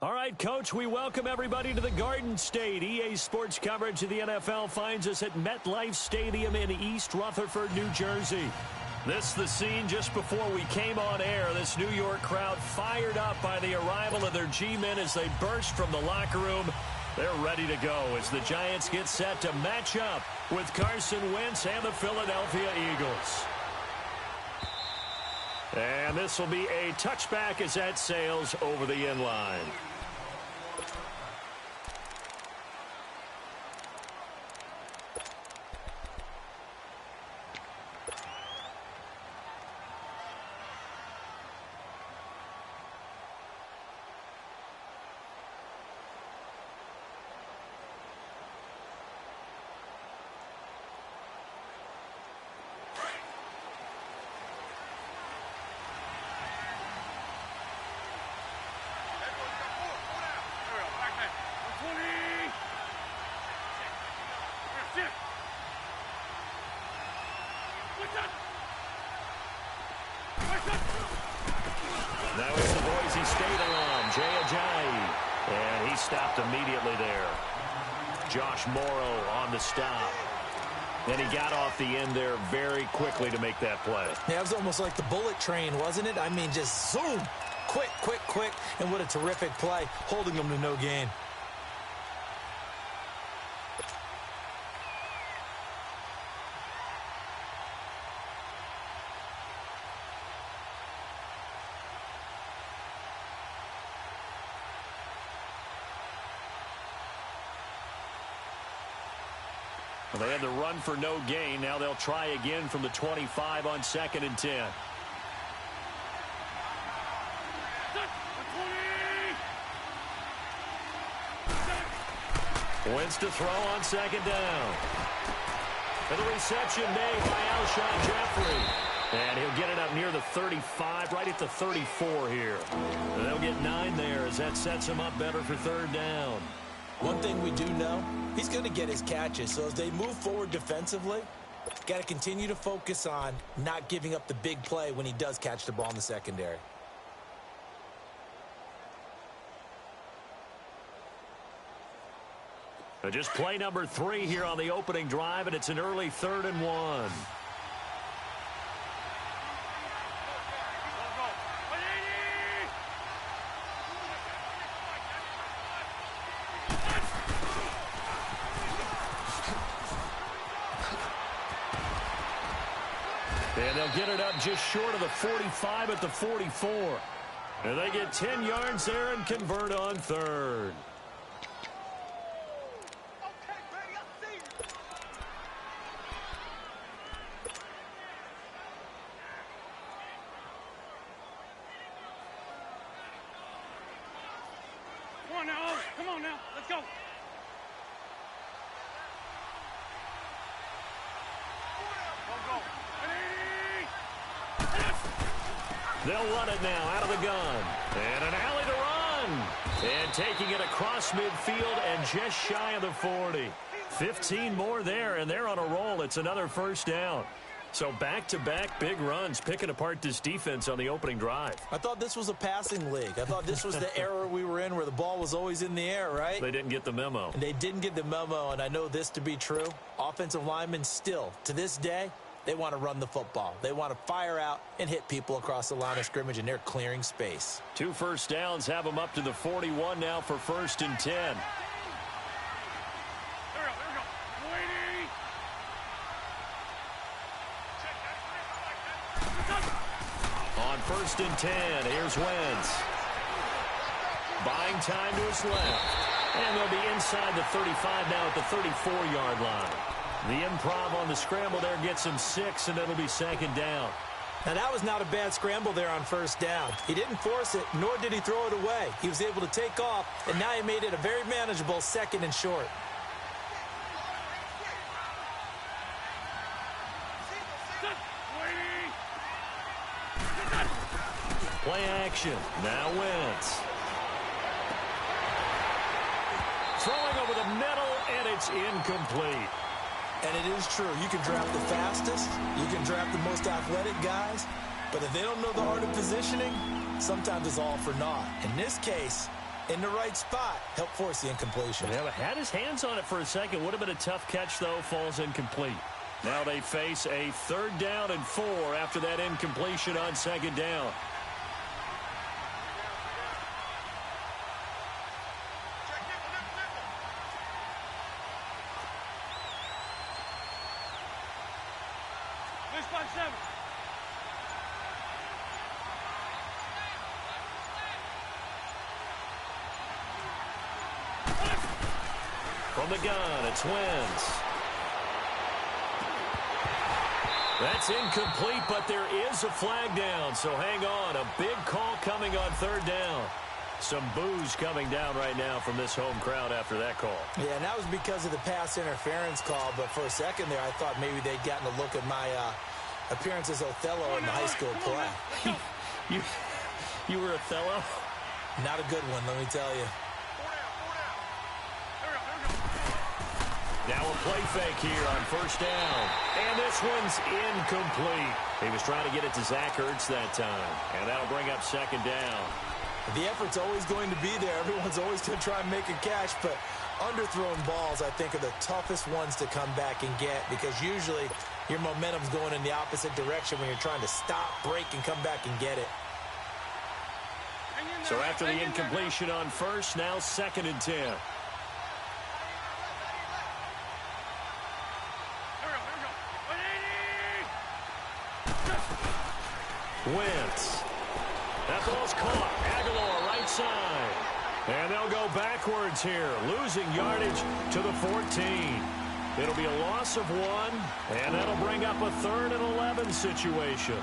All right, Coach, we welcome everybody to the Garden State. EA Sports coverage of the NFL finds us at MetLife Stadium in East Rutherford, New Jersey. This is the scene just before we came on air. This New York crowd fired up by the arrival of their G-men as they burst from the locker room. They're ready to go as the Giants get set to match up with Carson Wentz and the Philadelphia Eagles. And this will be a touchback as that sails over the end line. Now it's the Boise State alum, Jay Ajayi, and he stopped immediately there. Josh Morrow on the stop. And he got off the end there very quickly to make that play. Yeah, it was almost like the bullet train, wasn't it? I mean, just zoom, quick, quick, quick, and what a terrific play, holding him to no gain. They had the run for no gain. Now they'll try again from the 25 on 2nd and 10. Wentz to throw on 2nd down. And the reception made by Alshon Jeffrey. And he'll get it up near the 35, right at the 34 here. And they'll get 9 there as that sets him up better for 3rd down. One thing we do know, he's going to get his catches. So as they move forward defensively, got to continue to focus on not giving up the big play when he does catch the ball in the secondary. Just play number 3 here on the opening drive, and it's an early 3rd and 1. And they'll get it up just short of the 45 at the 44. And they get 10 yards there and convert on 3rd. Come on now, let's go. They'll run it now out of the gun. And an alley to run. And taking it across midfield and just shy of the 40. 15 more there, and they're on a roll. It's another 1st down. So back-to-back big runs, picking apart this defense on the opening drive. I thought this was a passing league. I thought this was the era we were in where the ball was always in the air, right? They didn't get the memo. And they didn't get the memo, and I know this to be true. Offensive linemen still, to this day, they want to run the football. They want to fire out and hit people across the line of scrimmage, and they're clearing space. 2 first downs have them up to the 41 now for 1st and 10. On 1st and 10, here's Wentz. Buying time to his left. And they'll be inside the 35 now at the 34-yard line. The improv on the scramble there gets him 6, and it'll be 2nd down. Now, that was not a bad scramble there on 1st down. He didn't force it, nor did he throw it away. He was able to take off, and now he made it a very manageable 2nd and short. Play action. Now Wentz. Throwing over the middle, and it's incomplete. And it is true. You can draft the fastest. You can draft the most athletic guys. But if they don't know the art of positioning, sometimes it's all for naught. In this case, in the right spot, help force the incompletion. Yeah, but had his hands on it for a second. Would have been a tough catch, though. Falls incomplete. Now they face a 3rd down and 4 after that incompletion on 2nd down. From the gun, it's Wentz. That's incomplete, but there is a flag down, so hang on. A big call coming on 3rd down. Some boos coming down right now from this home crowd after that call. Yeah, and that was because of the pass interference call, but for a second there, I thought maybe they'd gotten a look at my appearance as Othello in the high school play. You were Othello? Not a good one, let me tell you. Now a play fake here on 1st down. And this one's incomplete. He was trying to get it to Zach Ertz that time. And that'll bring up 2nd down. The effort's always going to be there. Everyone's always going to try and make a catch. But underthrown balls, I think, are the toughest ones to come back and get. Because usually your momentum's going in the opposite direction when you're trying to stop, break, and come back and get it. So after the incompletion on 1st, now 2nd and 10. Wentz. That ball's caught. Aguilar, right side. And they'll go backwards here, losing yardage to the 14. It'll be a loss of 1, and that'll bring up a 3rd and 11 situation.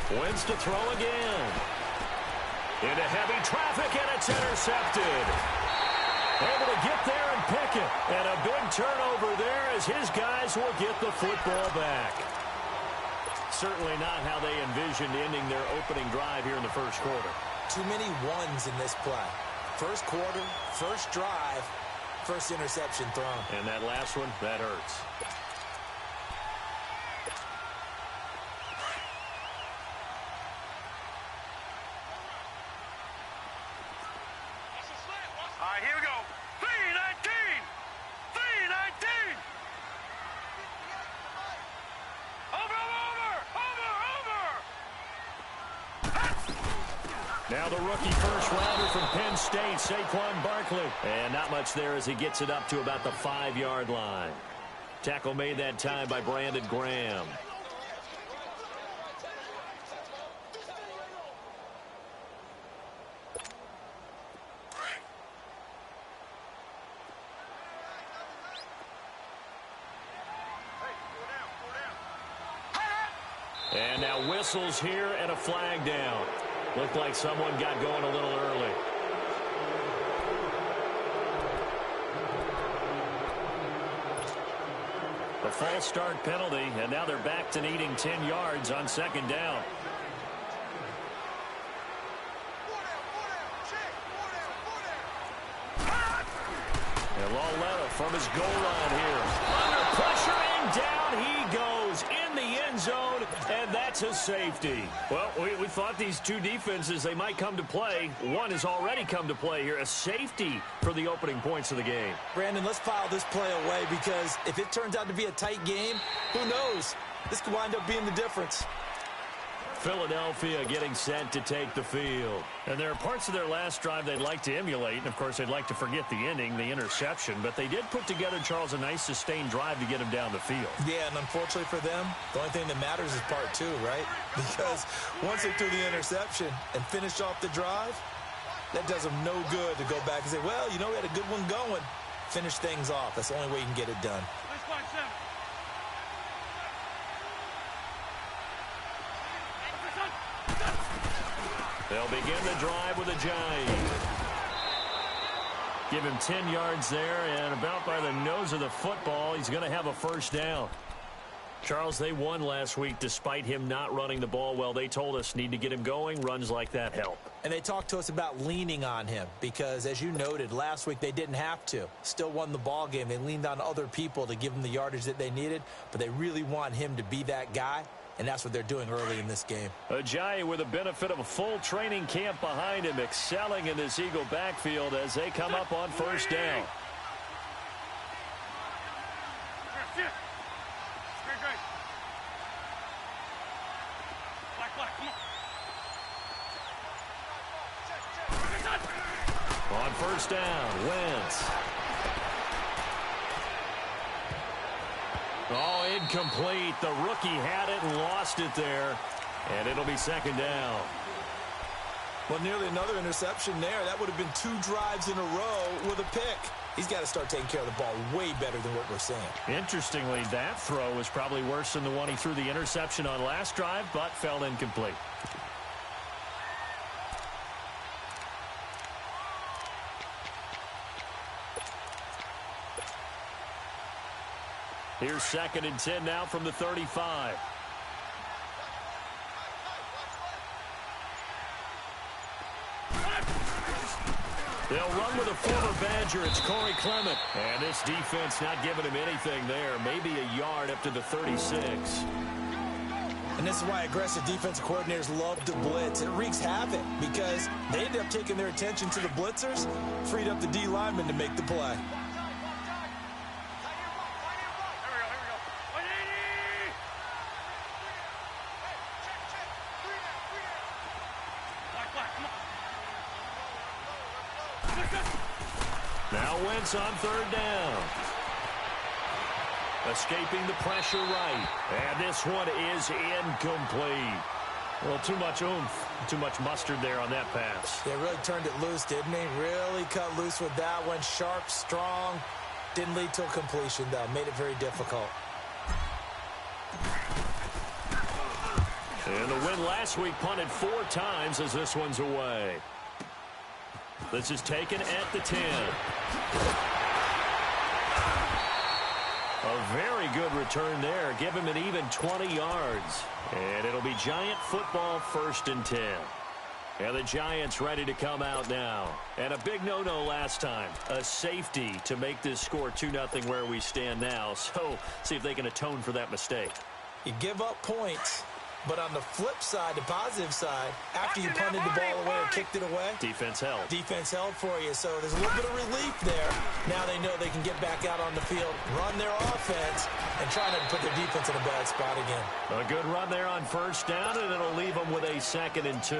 Wentz to throw again. Into heavy traffic, and it's intercepted. Able to get there and pick it. And a big turnover there as his guys will get the football back. Certainly not how they envisioned ending their opening drive here in the 1st quarter. Too many ones in this play. 1st quarter, 1st drive, 1st interception thrown. And that last one, that hurts. Here we go. 319! 319! Over! Now the rookie first rounder from Penn State, Saquon Barkley. And not much there as he gets it up to about the 5-yard line. Tackle made that time by Brandon Graham. And now whistles here and a flag down. Looked like someone got going a little early. The false start penalty, and now they're back to needing 10 yards on 2nd down. And Lauletta from his goal line here. Under pressure and down he goes in the end zone, and that's a safety. Well, we thought these two defenses, they might come to play. One has already come to play here, a safety for the opening points of the game. Brandon, let's file this play away because if it turns out to be a tight game, who knows? This could wind up being the difference. Philadelphia getting set to take the field. And there are parts of their last drive they'd like to emulate. And, of course, they'd like to forget the ending, the interception. But they did put together, Charles, a nice sustained drive to get them down the field. Yeah, and unfortunately for them, the only thing that matters is part 2, right? Because once they threw the interception and finished off the drive, that does them no good to go back and say, well, you know, we had a good one going. Finish things off. That's the only way you can get it done. They'll begin the drive with a giant. Give him 10 yards there, and about by the nose of the football, he's going to have a first down. Charles, they won last week despite him not running the ball well. They told us need to get him going. Runs like that help. And they talked to us about leaning on him because, as you noted, last week they didn't have to. Still won the ball game. They leaned on other people to give them the yardage that they needed, but they really want him to be that guy, and that's what they're doing early in this game. Ajayi with the benefit of a full training camp behind him, excelling in this Eagle backfield as they come up on first down. On first down, Wentz. Oh, incomplete. The rookie had it and lost it there. And it'll be second down. Well, nearly another interception there. That would have been 2 drives in a row with a pick. He's got to start taking care of the ball way better than what we're seeing. Interestingly, that throw was probably worse than the one he threw the interception on last drive, but fell incomplete. Here's 2nd and 10 now from the 35. They'll run with a former Badger. It's Corey Clement. And this defense not giving him anything there. Maybe a yard up to the 36. And this is why aggressive defensive coordinators love to blitz. It wreaks havoc because they end up taking their attention to the blitzers, freed up the D lineman to make the play. Now Wentz on 3rd down. Escaping the pressure right. And this one is incomplete. Well, too much oomph, too much mustard there on that pass. They really turned it loose, didn't he? Really cut loose with that one. Sharp, strong. Didn't lead to a completion, though. Made it very difficult. And the win last week punted 4 times as this one's away. This is taken at the 10. A very good return there. Give him an even 20 yards. And it'll be Giant football 1st and 10. And the Giants ready to come out now. And a big no-no last time. A safety to make this score 2-0 where we stand now. So see if they can atone for that mistake. You give up points. But on the flip side, the positive side, after you punted the ball away or kicked it away, defense held. Defense held for you. So there's a little bit of relief there. Now they know they can get back out on the field, run their offense, and try not to put their defense in a bad spot again. A good run there on first down, and it'll leave them with a 2nd and 2.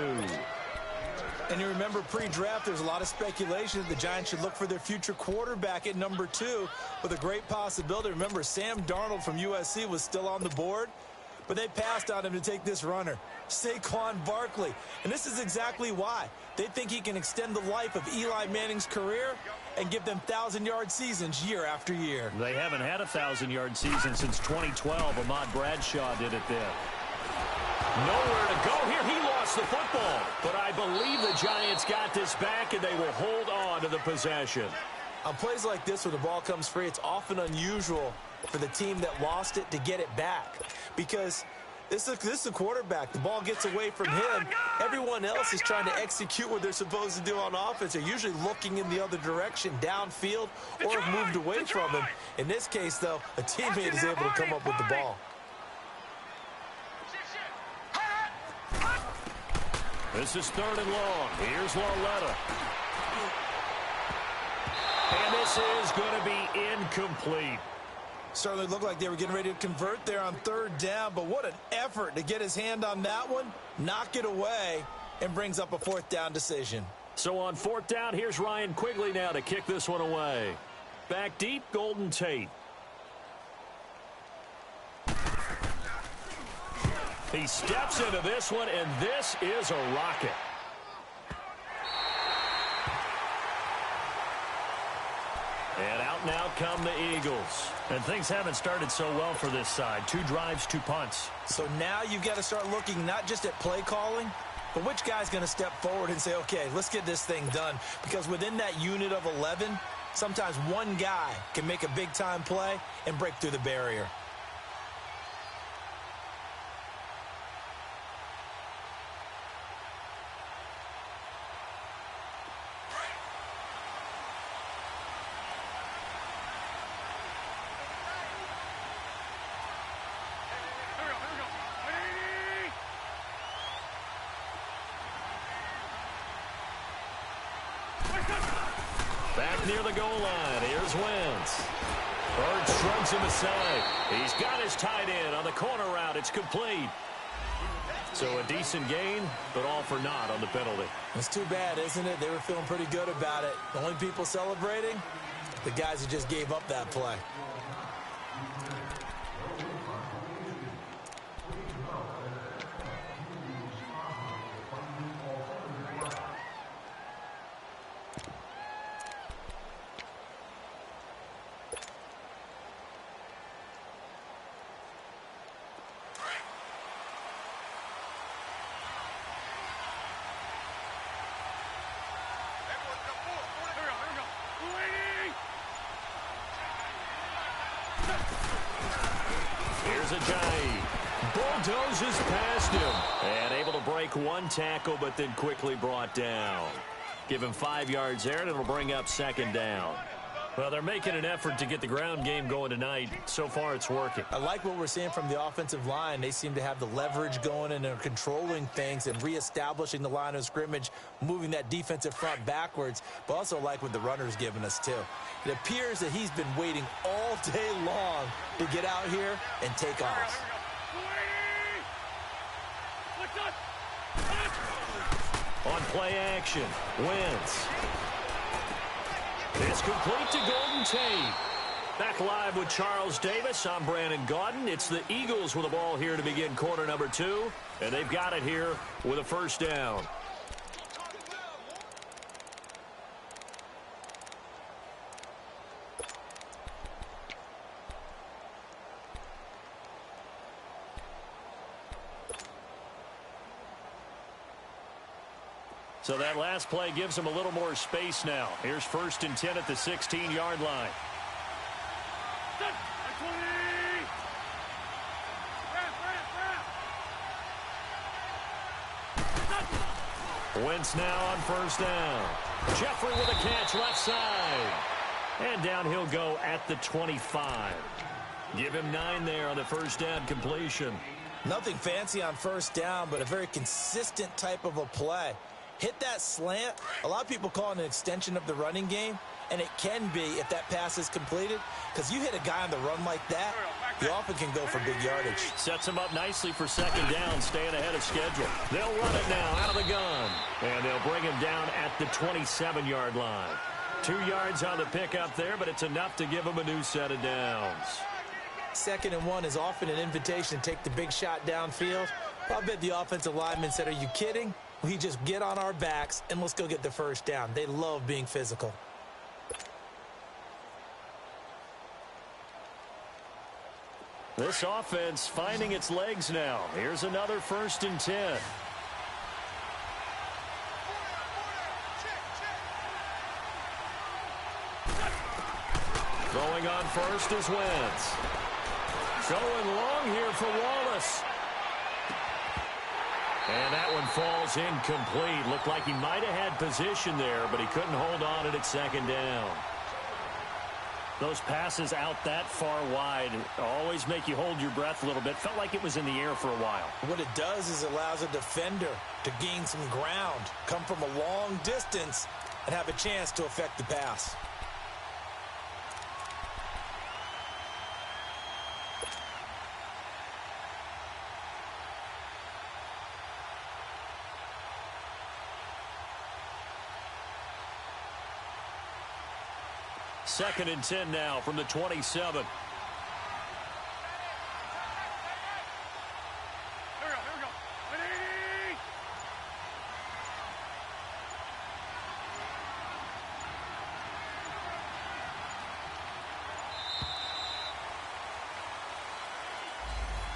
And you remember pre-draft, there's a lot of speculation that the Giants should look for their future quarterback at number 2 with a great possibility. Remember, Sam Darnold from USC was still on the board. But they passed on him to take this runner, Saquon Barkley. And this is exactly why. They think he can extend the life of Eli Manning's career and give them 1,000-yard seasons year after year. They haven't had a 1,000-yard season since 2012. Ahmad Bradshaw did it then. Nowhere to go here. He lost the football. But I believe the Giants got this back, and they will hold on to the possession. On plays like this where the ball comes free, it's often unusual for the team that lost it to get it back. Because this is a quarterback. The ball gets away from him. Everyone else is trying to execute what they're supposed to do on offense. They're usually looking in the other direction, downfield, or have moved away from him. In this case, though, a teammate is able to come up with the ball. This is 3rd and long. Here's Lauletta. And this is going to be incomplete. Certainly looked like they were getting ready to convert there on 3rd down, but what an effort to get his hand on that one, knock it away, and brings up a 4th down decision. So on 4th down, here's Ryan Quigley now to kick this one away. Back deep, Golden Tate. He steps into this one, and this is a rocket. And out now come the Eagles. And things haven't started so well for this side. 2 drives, 2 punts. So now you've got to start looking not just at play calling, But which guy's going to step forward and say, okay, let's get this thing done? Because within that unit of 11, sometimes one guy can make a big-time play and break through the barrier. Back near the goal line, here's Wentz. Bird shrugs him aside. He's got his tight end on the corner route. It's complete. So a decent gain, but all for naught on the penalty. It's too bad, isn't it? They were feeling pretty good about it. The only people celebrating, the guys who just gave up that play. Here's Ajayi. Bulldozes past him. And able to break one tackle, but then quickly brought down. Give him 5 yards there, and it'll bring up second down. Well, they're making an effort to get the ground game going tonight. So far, it's working. I like what we're seeing from the offensive line. They seem to have the leverage going and are controlling things and reestablishing the line of scrimmage, moving that defensive front backwards, but also like what the runner's giving us, too. It appears that he's been waiting all day long to get out here and take off. On play action, Wentz. It's complete to Golden Tate. Back live with Charles Davis. I'm Brandon Gaudin. It's the Eagles with the ball here to begin quarter number 2. And they've got it here with a first down. So that last play gives them a little more space now. Here's 1st and 10 at the 16-yard line. Wentz now on first down. Jeffrey with a catch left side. And down he'll go at the 25. Give him 9 there on the first down completion. Nothing fancy on first down, but a very consistent type of a play. Hit that slant. A lot of people call it an extension of the running game, and it can be if that pass is completed, because you hit a guy on the run like that, you often can go for big yardage. Sets him up nicely for second down, staying ahead of schedule. They'll run it now out of the gun, and they'll bring him down at the 27-yard line. 2 yards on the pickup there, but it's enough to give him a new set of downs. 2nd and 1 is often an invitation to take the big shot downfield. I bet the offensive lineman said, are you kidding? We just get on our backs and let's go get the first down. They love being physical. This offense finding its legs now. Here's another 1st and 10. Throwing on first is Wentz. Going long here for Wallace. And that one falls incomplete. Looked like he might have had position there, but he couldn't hold on at second down. Those passes out that far wide always make you hold your breath a little bit. Felt like it was in the air for a while. What it does is allows a defender to gain some ground, come from a long distance, and have a chance to affect the pass. Second and 10 now from the 27.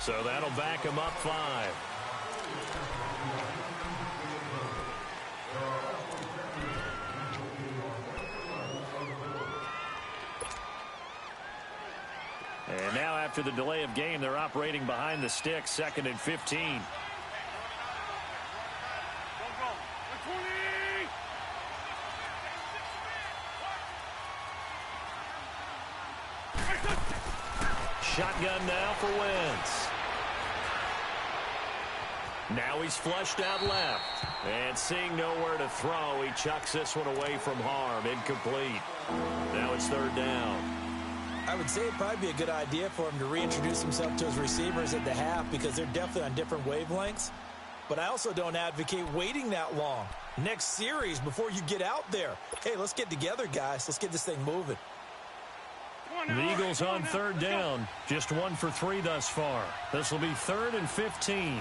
So that'll back him up 5. after the delay of game, they're operating behind the sticks, 2nd and 15. Shotgun now for Wentz. Now he's flushed out left. And seeing nowhere to throw, he chucks this one away from harm. Incomplete. Now it's 3rd down. I would say it'd probably be a good idea for him to reintroduce himself to his receivers at the half because they're definitely on different wavelengths. But I also don't advocate waiting that long. Next series before you get out there. Hey, let's get together, guys. Let's get this thing moving. The Eagles on 3rd down. Just 1 for 3 thus far. This will be 3rd and 15.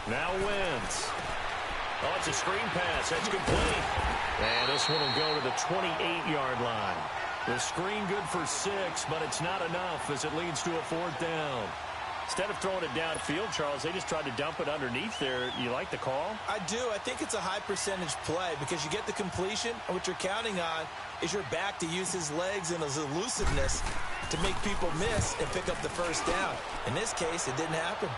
Now Wentz. Oh, it's a screen pass. That's complete. And this one will go to the 28-yard line. The screen good for 6, but it's not enough as it leads to a 4th down. Instead of throwing it downfield, Charles, they just tried to dump it underneath there. You like the call? I do. I think it's a high-percentage play because you get the completion, and what you're counting on is your back to use his legs and his elusiveness to make people miss and pick up the 1st down. In this case, it didn't happen.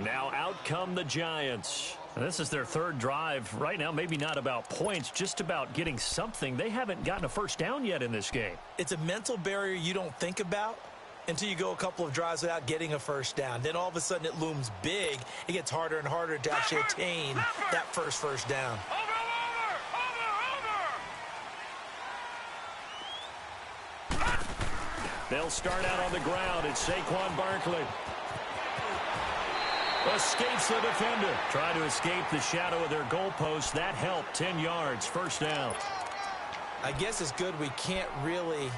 Now out come the Giants. This is their 3rd drive. Right now, maybe not about points, just about getting something. They haven't gotten a 1st down yet in this game. It's a mental barrier you don't think about until you go a couple of drives without getting a 1st down. Then all of a sudden it looms big. It gets harder and harder to actually attain that first down. They'll start out on the ground. It's Saquon Barkley. Escapes the defender. Trying to escape the shadow of their goalpost. That helped. 10 yards. 1st down. I guess it's good we can't really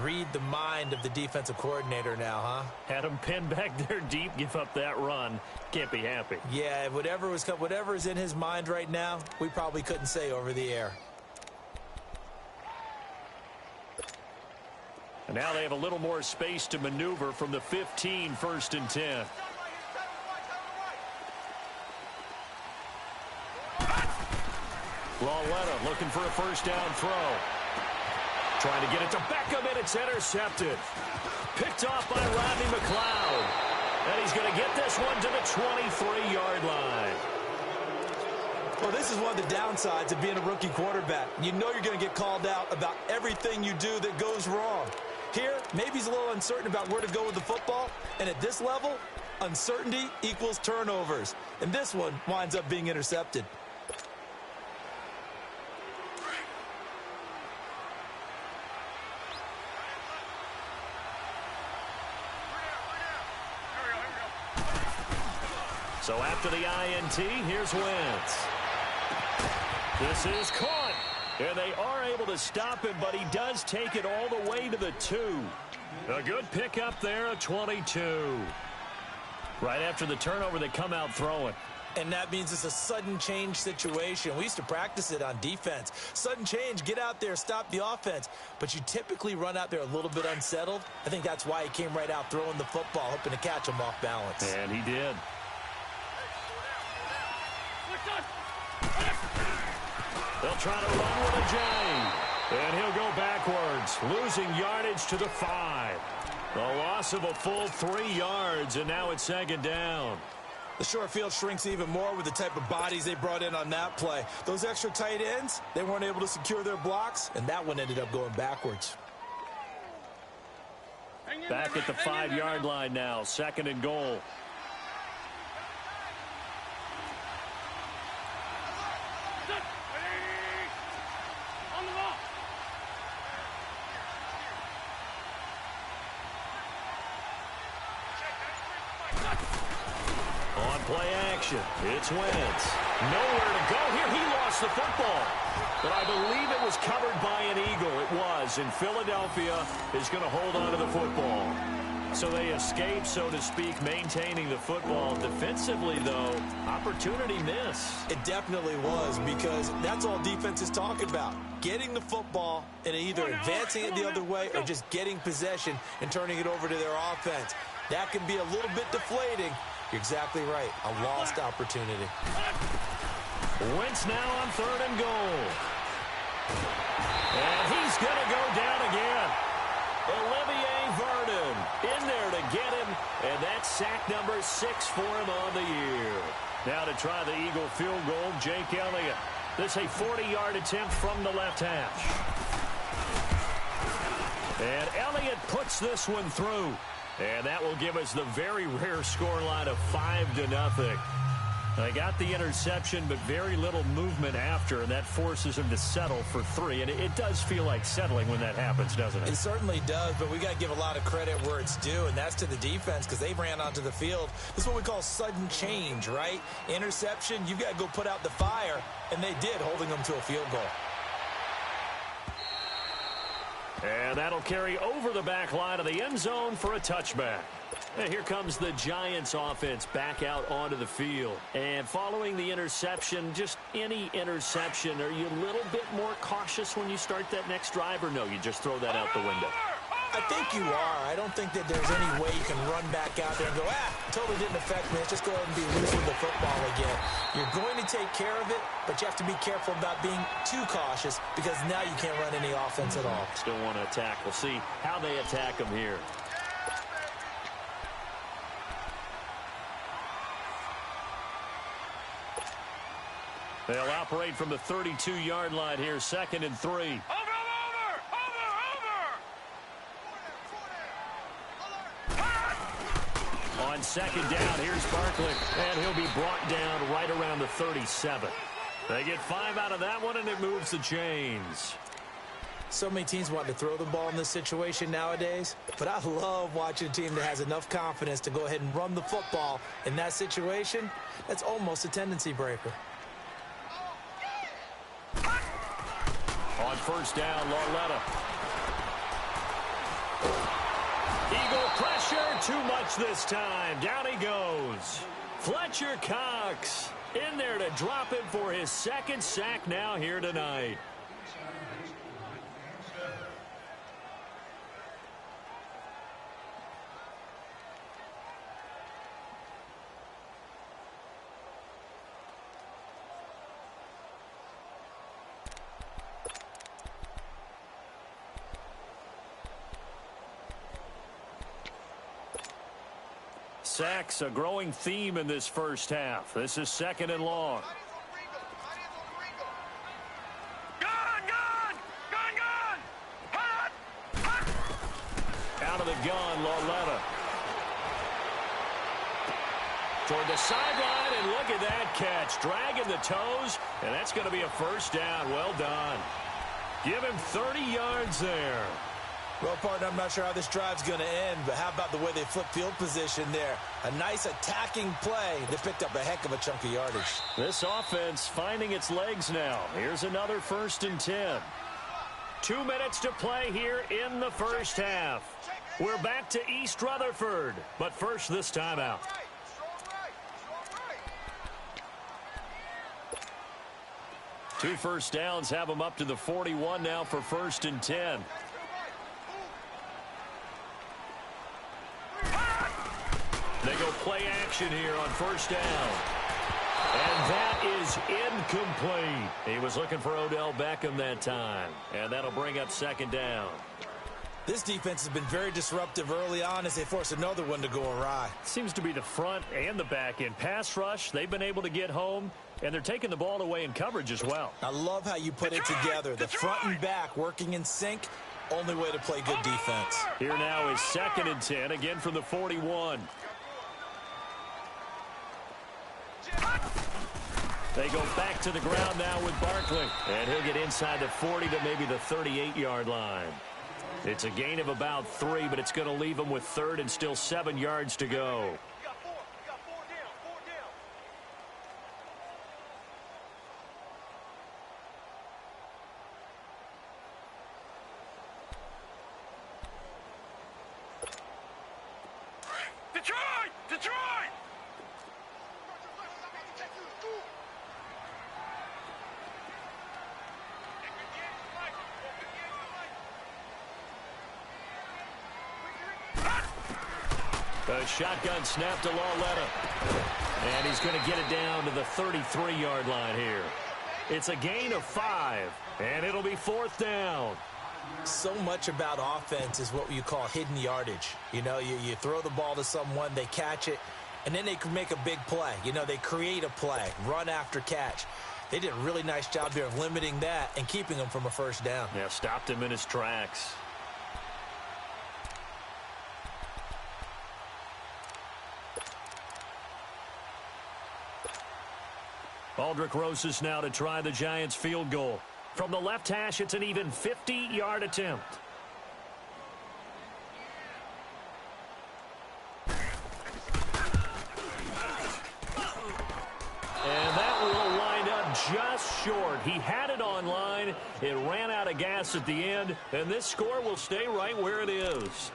read the mind of the defensive coordinator now, huh? Had him pinned back there deep. Give up that run. Can't be happy. Yeah, whatever is in his mind right now, we probably couldn't say over the air. And now they have a little more space to maneuver from the 15, 1st and 10. Lawletta looking for a 1st down throw. Trying to get it to Beckham, and it's intercepted. Picked off by Rodney McLeod. And he's going to get this one to the 23-yard line. Well, this is one of the downsides of being a rookie quarterback. You know you're going to get called out about everything you do that goes wrong. Here, maybe he's a little uncertain about where to go with the football. And at this level, uncertainty equals turnovers. And this one winds up being intercepted. So after the INT, here's Wentz. This is caught. And they are able to stop him, but he does take it all the way to the 2. A good pickup there, a 22. Right after the turnover, they come out throwing. And that means it's a sudden change situation. We used to practice it on defense. Sudden change, get out there, stop the offense. But you typically run out there a little bit unsettled. I think that's why he came right out throwing the football, hoping to catch him off balance. And he did. They'll try to run with a J. And he'll go backwards, losing yardage to the 5. The loss of a full 3 yards, and now it's 2nd down. The short field shrinks even more with the type of bodies they brought in on that play. Those extra tight ends, they weren't able to secure their blocks, and that one ended up going backwards. Back at the 5-yard line now, 2nd and goal. Play action. It's Wentz. Nowhere to go here. He lost the football. But I believe it was covered by an Eagle. It was. And Philadelphia is going to hold on to the football. So they escape, so to speak, maintaining the football. Defensively, though, opportunity miss. It definitely was, because that's all defenses talk about. Getting the football and either advancing it the other way or just getting possession and turning it over to their offense. That can be a little bit deflating You're exactly right. A lost opportunity. Wentz now on 3rd and goal. And he's going to go down again. Olivier Vernon in there to get him, and that's sack number 6 for him on the year. Now to try the Eagle field goal, Jake Elliott. This a 40-yard attempt from the left hash. And Elliott puts this one through. And that will give us the very rare scoreline of 5-0. They got the interception, but very little movement after, and that forces him to settle for 3. And it does feel like settling when that happens, doesn't it? It certainly does, but we got to give a lot of credit where it's due, and that's to the defense because they ran onto the field. This is what we call sudden change, right? Interception, you've got to go put out the fire, and they did, holding them to a field goal. And that'll carry over the back line of the end zone for a touchback. And here comes the Giants offense back out onto the field. And following the interception, just any interception, are you a little bit more cautious when you start that next drive, or no, you just throw that out the window? I think you are. I don't think that there's any way you can run back out there and go, totally didn't affect me. Let's just go ahead and be loose with the football again. You're going to take care of it, but you have to be careful about being too cautious because now you can't run any offense at all. Still want to attack. We'll see how they attack them here. They'll operate from the 32-yard line here, 2nd and 3. Over! On 2nd down, here's Barkley, and he'll be brought down right around the 37. They get 5 out of that one, and it moves the chains. So many teams want to throw the ball in this situation nowadays, but I love watching a team that has enough confidence to go ahead and run the football in that situation. That's almost a tendency breaker. On 1st down, Lauletta. Eagle pressure, too much this time. Down he goes. Fletcher Cox in there to drop him for his 2nd sack now here tonight. Sacks, a growing theme in this first half. This is 2nd and long. Out of the gun, Lauletta. Toward the sideline, and look at that catch. Dragging the toes, and that's going to be a 1st down. Well done. Give him 30 yards there. Well, partner, I'm not sure how this drive's going to end, but how about the way they flip field position there? A nice attacking play. They picked up a heck of a chunk of yardage. This offense finding its legs now. Here's another 1st and 10. 2 minutes to play here in the first half. We're back to East Rutherford, but first this timeout. 2 first downs have them up to the 41 now for 1st and 10. They go play action here on 1st down. And that is incomplete. He was looking for Odell Beckham that time. And that'll bring up 2nd down. This defense has been very disruptive early on as they force another one to go awry. Seems to be the front and the back end. Pass rush, they've been able to get home, and they're taking the ball away in coverage as well. I love how you put it together. The front and back working in sync. Only way to play good defense. Here now is 2nd and 10, again from the 41. They go back to the ground now with Barkley. And he'll get inside the 40 to maybe the 38-yard line. It's a gain of about 3, but it's going to leave him with 3rd and still 7 yards to go. Detroit! A shotgun snap to Lauletta. And he's going to get it down to the 33-yard line here. It's a gain of 5, and it'll be 4th down. So much about offense is what you call hidden yardage. You know, you throw the ball to someone, they catch it, and then they can make a big play. You know, they create a play, run after catch. They did a really nice job here of limiting that and keeping him from a first down. Yeah, stopped him in his tracks. Aldrick Rosas now to try the Giants field goal. From the left hash, it's an even 50-yard attempt. And that will wind up just short. He had it on line. It ran out of gas at the end, and this score will stay right where it is.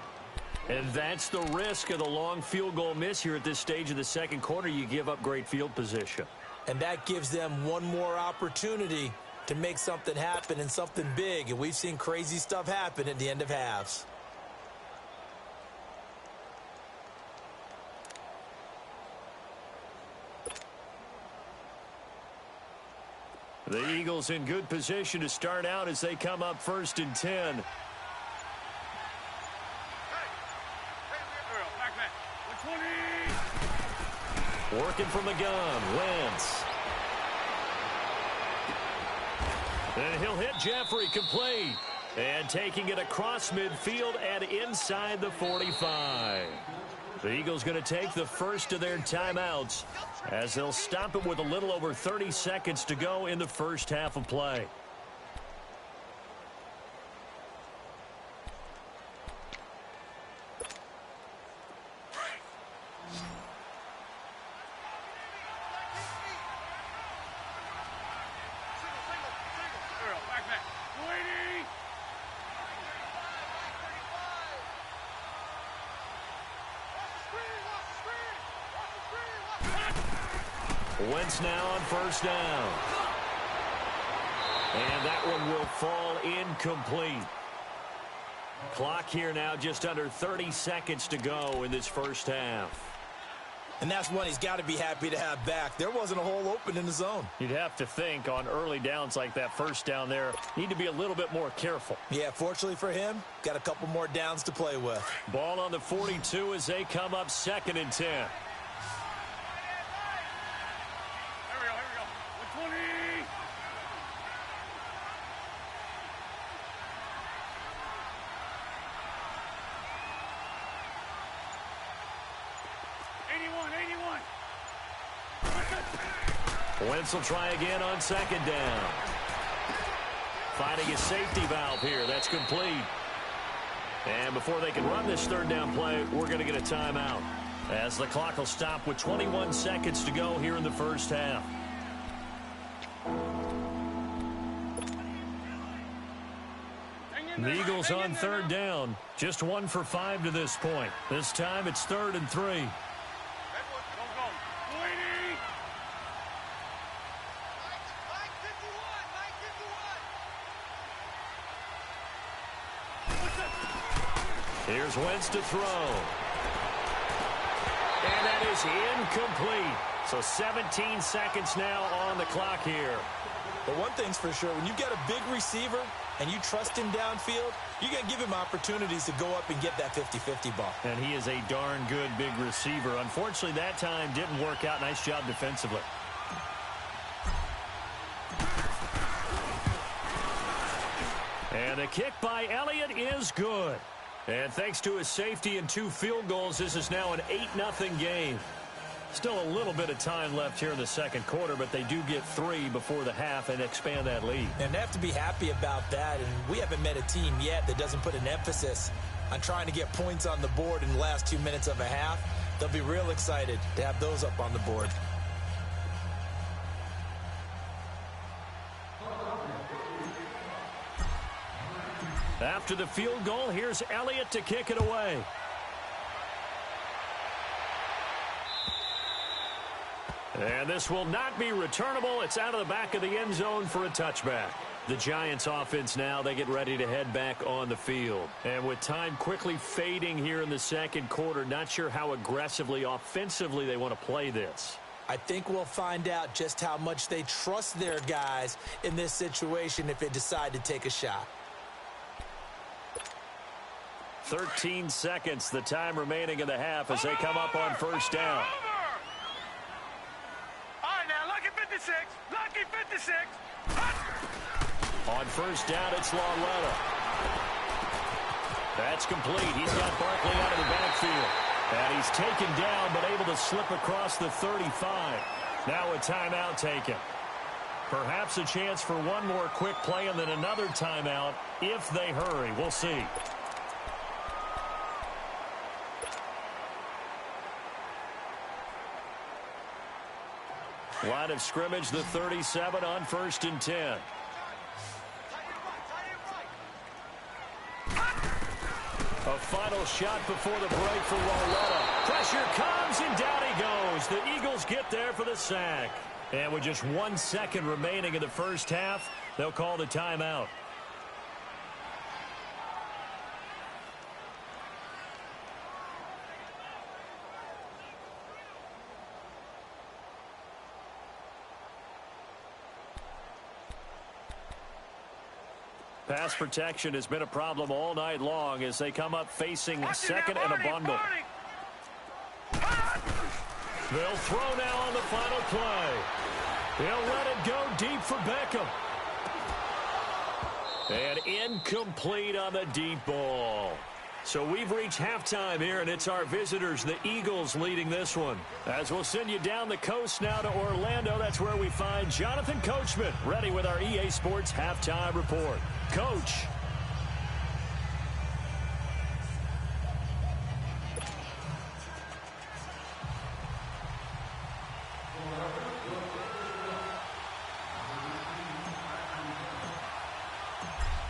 And that's the risk of the long field goal miss here at this stage of the second quarter. You give up great field position. And that gives them one more opportunity to make something happen and something big. And we've seen crazy stuff happen at the end of halves. The Eagles in good position to start out as they come up 1st and 10. Working from the gun, Wentz. And he'll hit Jeffrey, complete. And taking it across midfield and inside the 45. The Eagles going to take the first of their timeouts as they'll stop it with a little over 30 seconds to go in the first half of play. Wentz now on 1st down. And that one will fall incomplete. Clock here now just under 30 seconds to go in this first half. And that's one he's got to be happy to have back. There wasn't a hole open in the zone. You'd have to think on early downs like that first down there, need to be a little bit more careful. Yeah, fortunately for him, got a couple more downs to play with. Ball on the 42 as they come up 2nd and 10. Wentz will try again on 2nd down. Finding a safety valve here. That's complete. And before they can run this 3rd down play, we're going to get a timeout, as the clock will stop with 21 seconds to go here in the first half. The Eagles on 3rd down. Just 1 for 5 to this point. This time it's 3rd and 3. Here's Wentz to throw. And that is incomplete. So 17 seconds now on the clock here. But one thing's for sure, when you get a big receiver and you trust him downfield, you're going to give him opportunities to go up and get that 50-50 ball. And he is a darn good big receiver. Unfortunately, that time didn't work out. Nice job defensively. And the kick by Elliott is good. And thanks to his safety and 2 field goals, this is now an 8-0 game. Still a little bit of time left here in the second quarter, but they do get 3 before the half and expand that lead. And they have to be happy about that. And we haven't met a team yet that doesn't put an emphasis on trying to get points on the board in the last 2 minutes of a half. They'll be real excited to have those up on the board. After the field goal, here's Elliott to kick it away. And this will not be returnable. It's out of the back of the end zone for a touchback. The Giants offense now, they get ready to head back on the field. And with time quickly fading here in the second quarter, not sure how aggressively, offensively they want to play this. I think we'll find out just how much they trust their guys in this situation if they decide to take a shot. 13 seconds, the time remaining in the half as they come up on first down. All right, now, lucky 56. Lucky 56. On first down, it's Lauletta. That's complete. He's got Barkley out of the backfield. And he's taken down, but able to slip across the 35. Now a timeout taken. Perhaps a chance for one more quick play and then another timeout if they hurry. We'll see. Line of scrimmage, the 37 on 1st and 10. A final shot before the break for Lauletta. Pressure comes, and down he goes. The Eagles get there for the sack. And with just 1 second remaining in the first half, they'll call the timeout. Pass protection has been a problem all night long as they come up facing second and a bundle. They'll throw now on the final play. They'll let it go deep for Beckham. And incomplete on the deep ball. So we've reached halftime here, and it's our visitors, the Eagles, leading this one. As we'll send you down the coast now to Orlando, that's where we find Jonathan Coachman, ready with our EA Sports Halftime Report. Coach.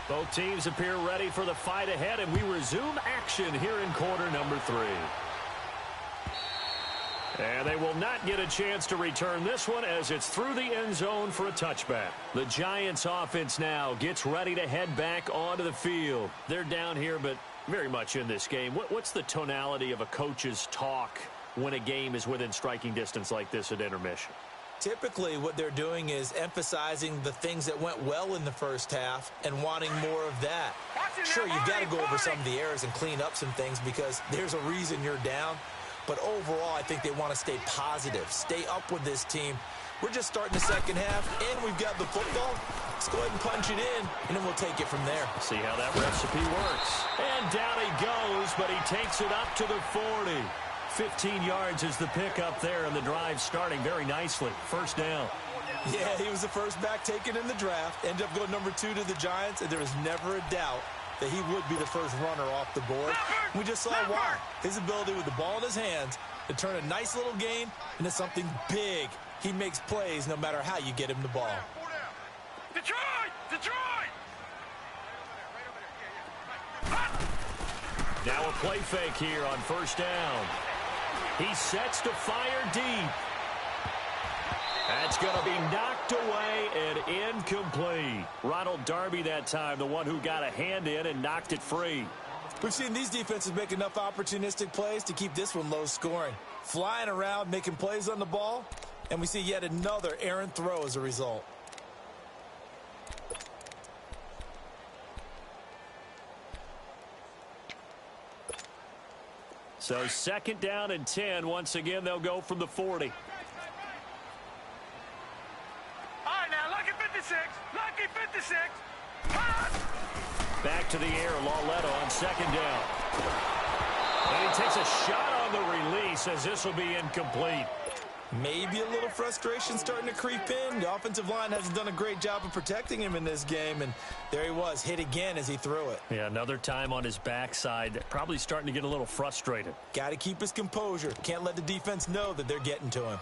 Both teams appear ready for the fight ahead, and we resume action here in quarter number 3. And they will not get a chance to return this one as it's through the end zone for a touchback. The Giants offense now gets ready to head back onto the field. They're down here, but very much in this game. What's the tonality of a coach's talk when a game is within striking distance like this at intermission? Typically, what they're doing is emphasizing the things that went well in the first half and wanting more of that. Sure, you've got to go over some of the errors and clean up some things because there's a reason you're down. But overall, I think they want to stay positive, stay up with this team. We're just starting the second half, and we've got the football. Let's go ahead and punch it in, and then we'll take it from there. See how that recipe works. And down he goes, but he takes it up to the 40. 15 yards is the pickup there, and the drive starting very nicely. First down. Yeah, he was the first back taken in the draft. Ended up going number 2 to the Giants, and there was never a doubt that he would be the first runner off the board. We just saw why. His ability with the ball in his hands to turn a nice little gain into something big. He makes plays no matter how you get him the ball. Detroit! Detroit! Now a play fake here on first down. He sets to fire deep. That's going to be knocked away and incomplete. Ronald Darby that time, the one who got a hand in and knocked it free. We've seen these defenses make enough opportunistic plays to keep this one low scoring. Flying around, making plays on the ball, and we see yet another errant throw as a result. So second down and 10. Once again, they'll go from the 40. All right, now, lucky 56. Lucky 56. Back to the air, Lauletta on second down. And he takes a shot on the release as this will be incomplete. Maybe a little frustration starting to creep in. The offensive line hasn't done a great job of protecting him in this game, and there he was, hit again as he threw it. Yeah, another time on his backside, probably starting to get a little frustrated. Got to keep his composure. Can't let the defense know that they're getting to him.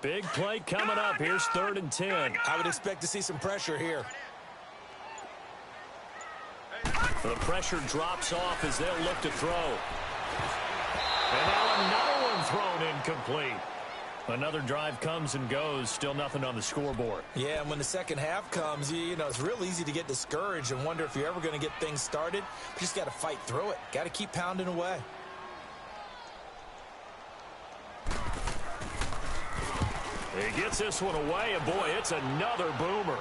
Big play coming up. Here's third and 10. I would expect to see some pressure here. The pressure drops off as they'll look to throw. And now another one thrown incomplete. Another drive comes and goes, still nothing on the scoreboard. Yeah, and when the second half comes, you know, it's real easy to get discouraged and wonder if you're ever going to get things started. You just got to fight through it. Got to keep pounding away. He gets this one away, and boy, it's another boomer.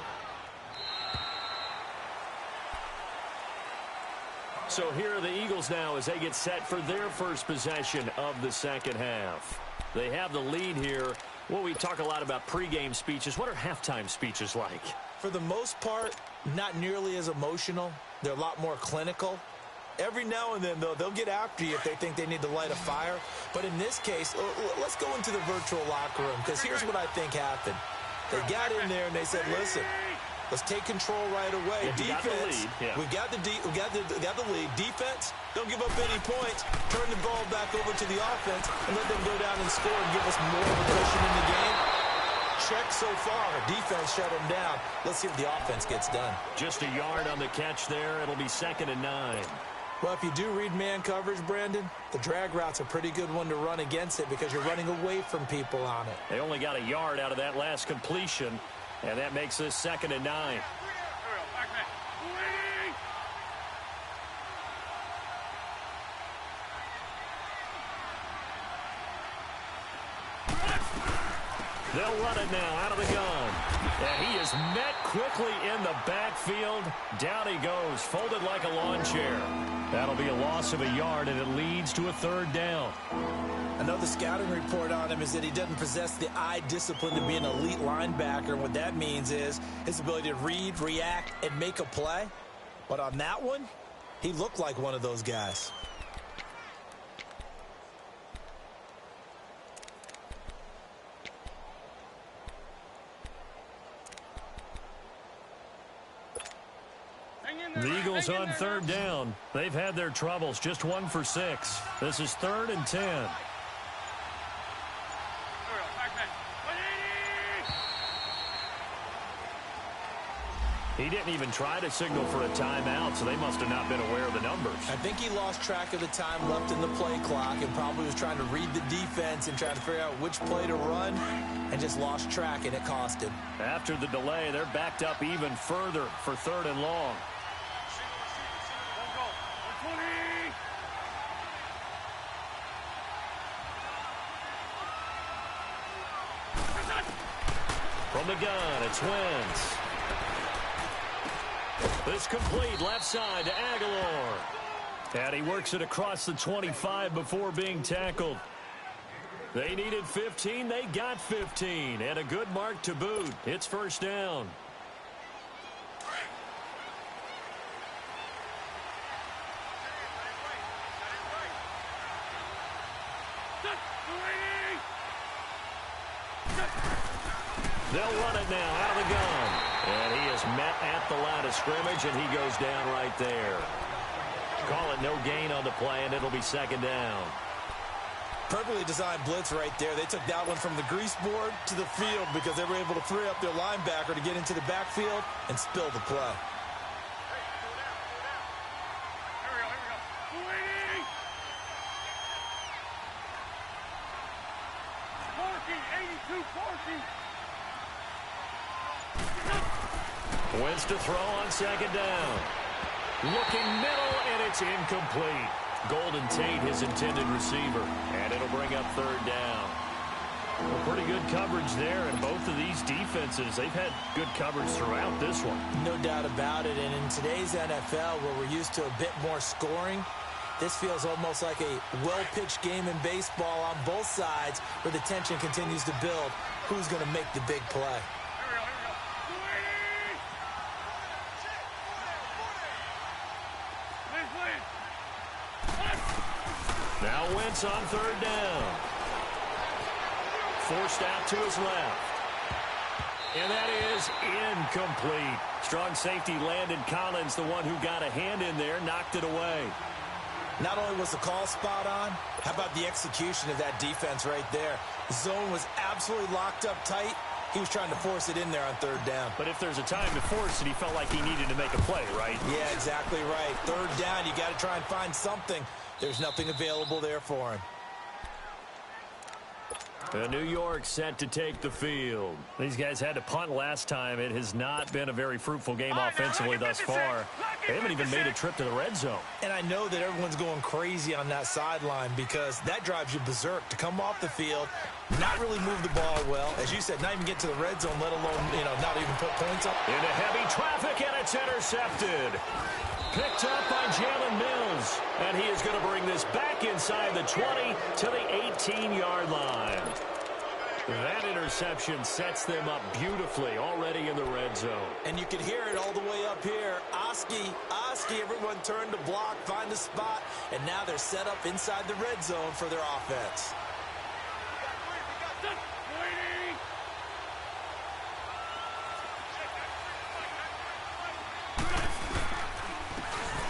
So here are the Eagles now as they get set for their first possession of the second half. They have the lead here. Well, we talk a lot about pregame speeches. What are halftime speeches like? For the most part, not nearly as emotional. They're a lot more clinical. Every now and then, though, they'll get after you if they think they need to light a fire. But in this case, let's go into the virtual locker room, because here's what I think happened. They got in there and they said, listen, let's take control right away. Yeah, Defense, we got the lead. Defense, don't give up any points. Turn the ball back over to the offense and let them go down and score and give us more of a cushion in the game. Check so far. Defense shut them down. Let's see if the offense gets done. Just a yard on the catch there. It'll be 2nd and 9. Well, if you do read man coverage, Brandon, the drag route's a pretty good one to run against it because you're running away from people on it. They only got a yard out of that last completion, and that makes this 2nd and 9. They'll run it now out of the gun. And he is met quickly in the backfield. Down he goes, folded like a lawn chair. That'll be a loss of a yard, and it leads to a 3rd down. Another scouting report on him is that he doesn't possess the eye discipline to be an elite linebacker. And what that means is his ability to read, react, and make a play. But on that one, he looked like one of those guys. The Eagles on 3rd down. They've had their troubles. Just 1 for 6. This is 3rd and 10. He didn't even try to signal for a timeout, so they must have not been aware of the numbers. I think he lost track of the time left in the play clock and probably was trying to read the defense and trying to figure out which play to run and just lost track, and it cost him. After the delay, they're backed up even further for 3rd and long. From the gun, it's Wentz. This complete left side to Aguilar. And he works it across the 25 before being tackled. They needed 15. They got 15. And a good mark to boot. It's 1st down. They'll run it now out of the gun. And he is met at the line of scrimmage, and he goes down right there. Call it no gain on the play, and it'll be 2nd down. Perfectly designed blitz right there. They took that one from the grease board to the field because they were able to free up their linebacker to get into the backfield and spill the play. Wentz to throw on 2nd down. Looking middle, and it's incomplete. Golden Tate, his intended receiver. And it'll bring up 3rd down. Well, pretty good coverage there, and both of these defenses, they've had good coverage throughout this one. No doubt about it, and in today's NFL, where we're used to a bit more scoring, this feels almost like a well-pitched game in baseball on both sides where the tension continues to build. Who's going to make the big play? Now Wentz on 3rd down. Forced out to his left. And that is incomplete. Strong safety Landon Collins, the one who got a hand in there, knocked it away. Not only was the call spot on, how about the execution of that defense right there? The zone was absolutely locked up tight, He was trying to force it in there on third down. But if there's a time to force it, he felt like he needed to make a play, right? Yeah, exactly right. Third down, you got to try and find something. There's nothing available there for him. New York set to take the field. These guys had to punt last time. It has not been a very fruitful game offensively thus far. They haven't even made a trip to the red zone. And I know that everyone's going crazy on that sideline because that drives you berserk to come off the field, not really move the ball well. As you said, not even get to the red zone, let alone, not even put points up. Into heavy traffic, and it's intercepted. Picked up by Jalen Mills. And he is going to bring this back inside the 20 to the 18-yard line. That interception sets them up beautifully already in the red zone. And you can hear it all the way up here. Oski, everyone turned to block, find the spot, and now they're set up inside the red zone for their offense.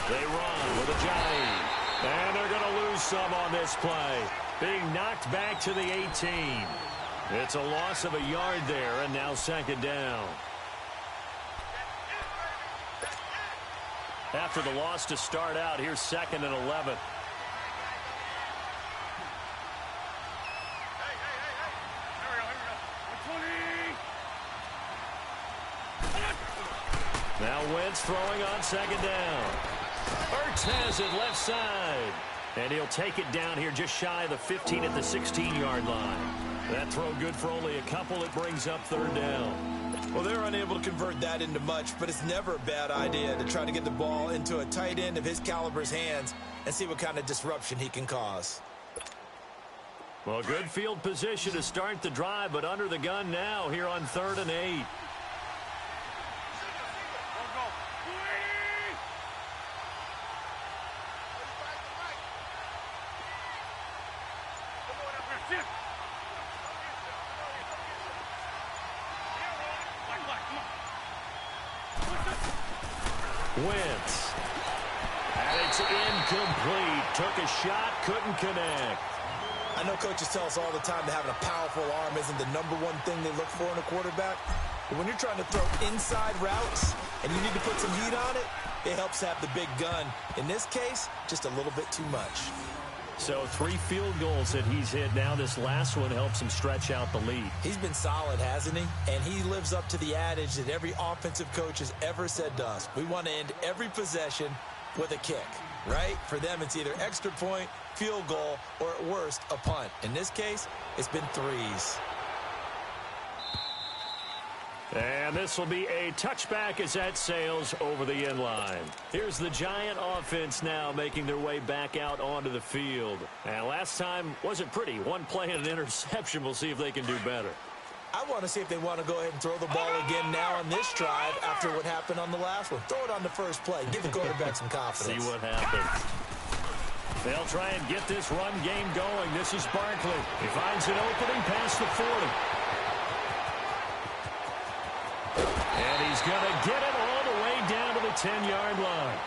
They run with a giant. And they're going to lose some on this play. Being knocked back to the 18. It's a loss of a yard there, and now second down. After the loss to start out, here's second and 11. Now Wentz throwing on second down. Ertz has it left side. And he'll take it down here just shy of the 15 at the 16-yard line. That throw good for only a couple. It brings up third down. Well, they're unable to convert that into much, but it's never a bad idea to try to get the ball into a tight end of his caliber's hands and see what kind of disruption he can cause. Well, good field position to start the drive, but under the gun now here on 3rd and 8. Wentz. And it's incomplete. Took a shot, couldn't connect. I know coaches tell us all the time that having a powerful arm isn't the #1 thing they look for in a quarterback. But when you're trying to throw inside routes and you need to put some heat on it, it helps have the big gun. In this case, just a little bit too much. So 3 field goals that he's hit now. This last one helps him stretch out the lead. He's been solid, hasn't he? And he lives up to the adage that every offensive coach has ever said to us. We want to end every possession with a kick, right? For them, it's either extra point, field goal, or at worst, a punt. In this case, it's been 3s. And this will be a touchback as that sails over the end line. Here's the Giant offense now making their way back out onto the field. And last time wasn't pretty. One play and an interception. We'll see if they can do better. I want to see if they want to go ahead and throw the ball again now on this drive after what happened on the last one. Throw it on the first play. Give the quarterback some confidence. See what happens. They'll try and get this run game going. This is Barkley. He finds an opening past the 40. And he's going to get it all the way down to the 10-yard line.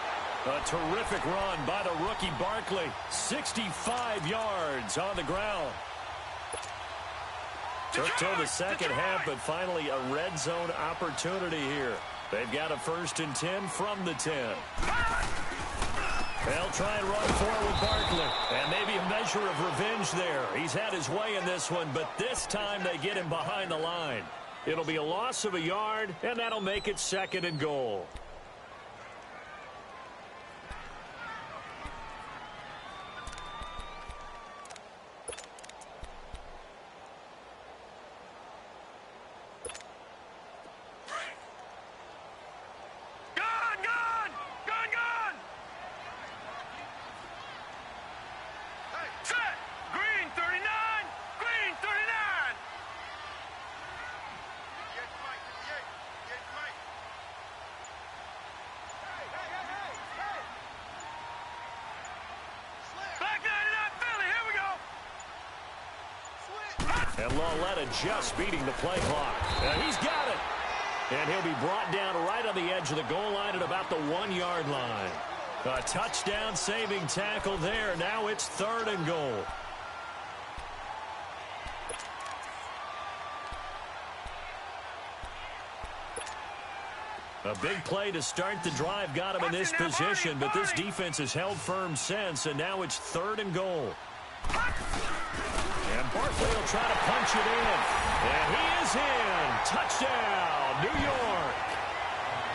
A terrific run by the rookie Barkley. 65 yards on the ground. Took till the second half, but finally a red zone opportunity here. They've got a 1st and 10 from the 10. They'll try and run forward with Barkley. And maybe a measure of revenge there. He's had his way in this one, but this time they get him behind the line. It'll be a loss of a yard, and that'll make it 2nd and goal. And Lawletta just beating the play clock. And he's got it. And he'll be brought down right on the edge of the goal line at about the 1-yard line. A touchdown saving tackle there. Now it's 3rd and goal. A big play to start the drive got him in this position, but this defense has held firm since, and now it's 3rd and goal. And Barkley will try to punch it in. And he is in. Touchdown, New York.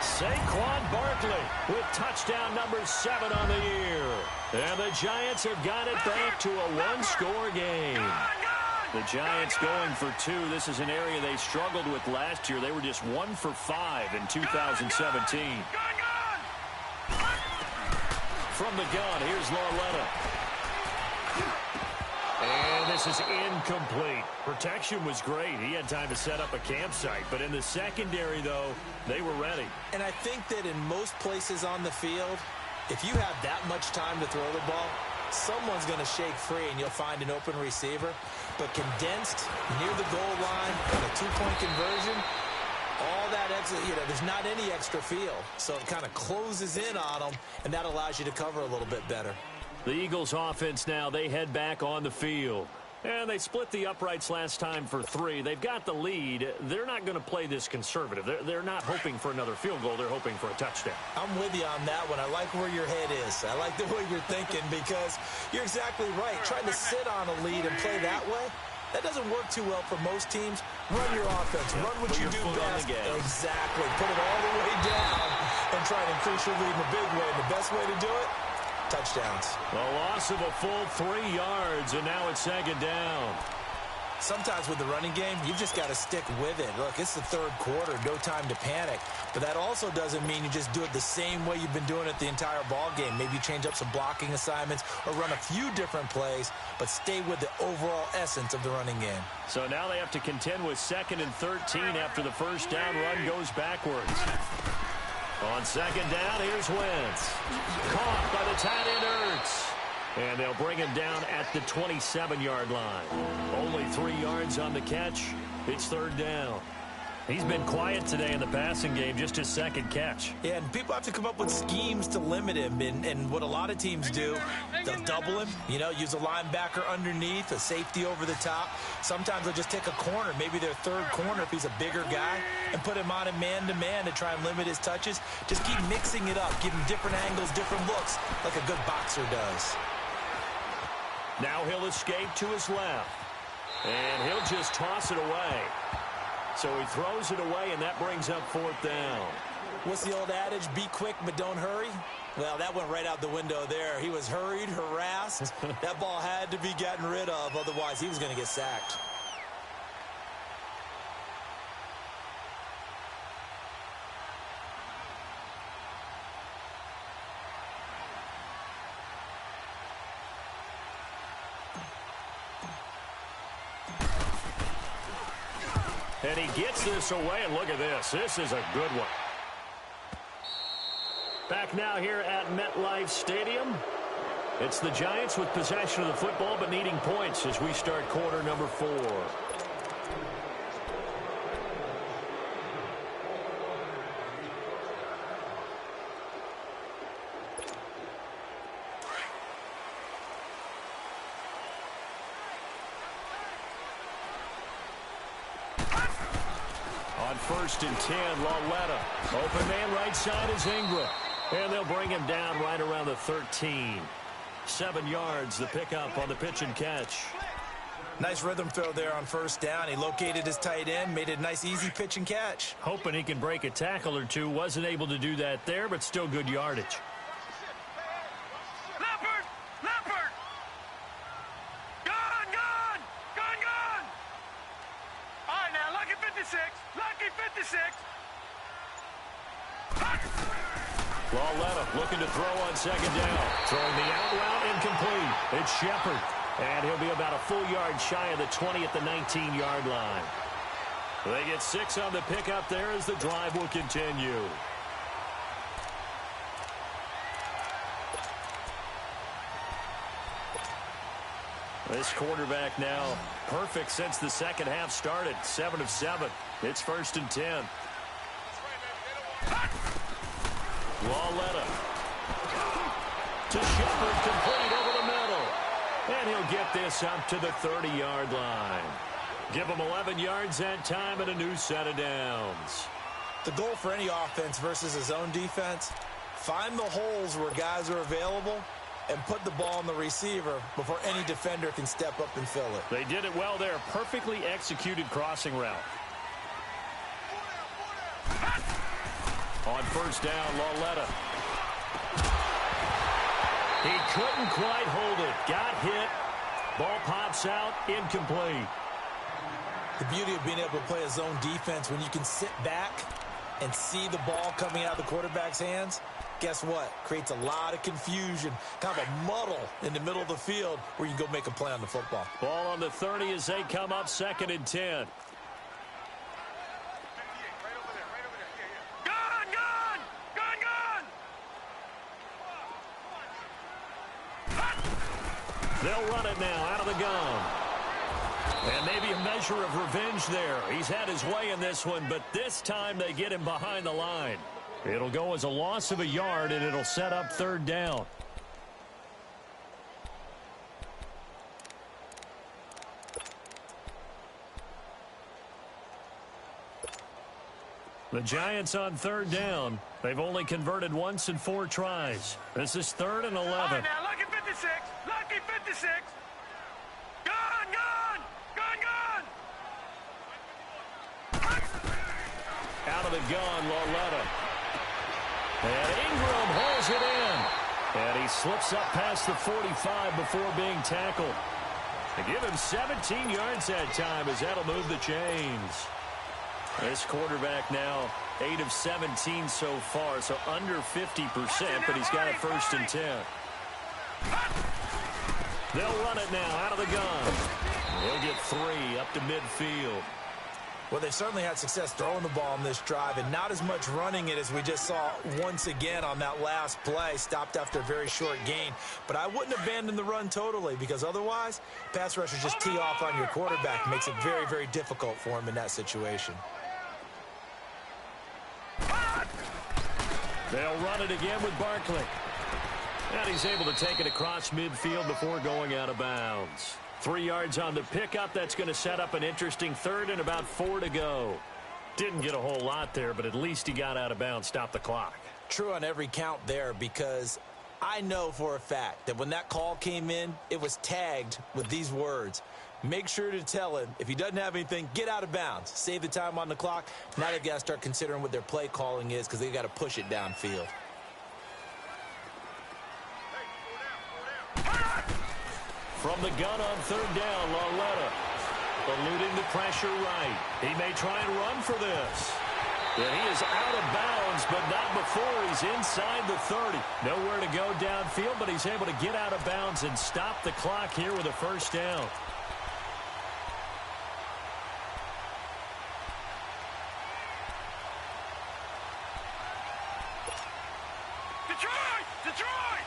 Saquon Barkley with touchdown number 7 on the year. And the Giants have got it back to a one-score game. The Giants going for 2. This is an area they struggled with last year. They were just 1 for 5 in 2017. From the gun, here's Lauletta. And this is incomplete. Protection was great. He had time to set up a campsite. But in the secondary, though, they were ready. And I think that in most places on the field, if you have that much time to throw the ball, someone's going to shake free and you'll find an open receiver. But condensed, near the goal line, and a 2-point conversion, all that extra, there's not any extra field. So it kind of closes in on them, and that allows you to cover a little bit better. The Eagles offense now, they head back on the field. And they split the uprights last time for 3. They've got the lead. They're not going to play this conservative. They're not hoping for another field goal. They're hoping for a touchdown. I'm with you on that one. I like where your head is. I like the way you're thinking because you're exactly right. Trying to sit on a lead and play that way, that doesn't work too well for most teams. Run your offense. Run what you do best. Exactly. Put it all the way down and try to increase your lead in a big way. And the best way to do it, touchdowns. A loss of a full 3 yards, and now it's 2nd down. Sometimes with the running game, you've just got to stick with it. Look, it's the 3rd quarter, no time to panic. But that also doesn't mean you just do it the same way you've been doing it the entire ball game. Maybe you change up some blocking assignments or run a few different plays, but stay with the overall essence of the running game. So now they have to contend with 2nd and 13 after the first down run goes backwards. On 2nd down, here's Wentz. Caught by the tight end Ertz. And they'll bring him down at the 27-yard line. Only 3 yards on the catch. It's 3rd down. He's been quiet today in the passing game, just his 2nd catch. Yeah, and people have to come up with schemes to limit him. And what a lot of teams do, they'll double him, use a linebacker underneath, a safety over the top. Sometimes they'll just take a corner, maybe their 3rd corner if he's a bigger guy, and put him on a man-to-man to try and limit his touches. Just keep mixing it up, give him different angles, different looks, like a good boxer does. Now he'll escape to his left. And he'll just toss it away. So he throws it away, and that brings up 4th down. What's the old adage? Be quick, but don't hurry? Well, that went right out the window there. He was hurried, harassed. That ball had to be gotten rid of, otherwise he was going to get sacked. And he gets this away, and look at this. This is a good one. Back now here at MetLife Stadium. It's the Giants with possession of the football, but needing points as we start quarter number 4. On 1st and 10, Lauletta. Open man right side is Ingram. And they'll bring him down right around the 13. 7 yards, the pickup on the pitch and catch. Nice rhythm throw there on 1st down. He located his tight end, made it a nice, easy pitch and catch. Hoping he can break a tackle or two. Wasn't able to do that there, but still good yardage. Lauletta looking to throw on 2nd down. Throwing the out route incomplete. It's Shepard. And he'll be about a full yard shy of the 20 at the 19-yard line. They get 6 on the pickup there as the drive will continue. This quarterback now perfect since the second half started. 7 of 7. It's 1st and 10. Lauletta to Shepard, complete over the middle. And he'll get this up to the 30-yard line. Give him 11 yards that time and a new set of downs. The goal for any offense versus a zone defense, find the holes where guys are available and put the ball on the receiver before any defender can step up and fill it. They did it well there. Perfectly executed crossing route. On first down, Lauletta. He couldn't quite hold it. Got hit. Ball pops out. Incomplete. The beauty of being able to play a zone defense when you can sit back and see the ball coming out of the quarterback's hands, guess what? Creates a lot of confusion, kind of a muddle in the middle of the field where you can go make a play on the football. Ball on the 30 as they come up 2nd and 10. They'll run it now out of the gun. And maybe a measure of revenge there. He's had his way in this one, but this time they get him behind the line. It'll go as a loss of a yard, and it'll set up 3rd down. The Giants on 3rd down. They've only converted once in 4 tries. This is 3rd and 11. All right, now, lucky 56. Lucky 56. Gun, gun. Gun, gun. Out of the gun, Lauletta. And Ingram holds it in. And he slips up past the 45 before being tackled. They give him 17 yards that time as that'll move the chains. This quarterback now 8 of 17 so far, so under 50%, but he's got it 1st and 10. They'll run it now out of the gun. He'll get 3 up to midfield. Well, they've certainly had success throwing the ball on this drive and not as much running it as we just saw once again on that last play, stopped after a very short gain. But I wouldn't abandon the run totally because otherwise, pass rushers just tee off on your quarterback. It makes it very, very difficult for him in that situation. They'll run it again with Barkley. And he's able to take it across midfield before going out of bounds. 3 yards on the pickup. That's going to set up an interesting 3rd and about 4 to go. Didn't get a whole lot there, but at least he got out of bounds, stopped the clock. True on every count there because I know for a fact that when that call came in, it was tagged with these words. Make sure to tell him, if he doesn't have anything, get out of bounds. Save the time on the clock. Now they've got to start considering what their play calling is because they've got to push it downfield. From the gun on 3rd down, Lauletta eluding the pressure right. He may try and run for this. And he is out of bounds, but not before he's inside the 30. Nowhere to go downfield, but he's able to get out of bounds and stop the clock here with a 1st down. Detroit! Detroit!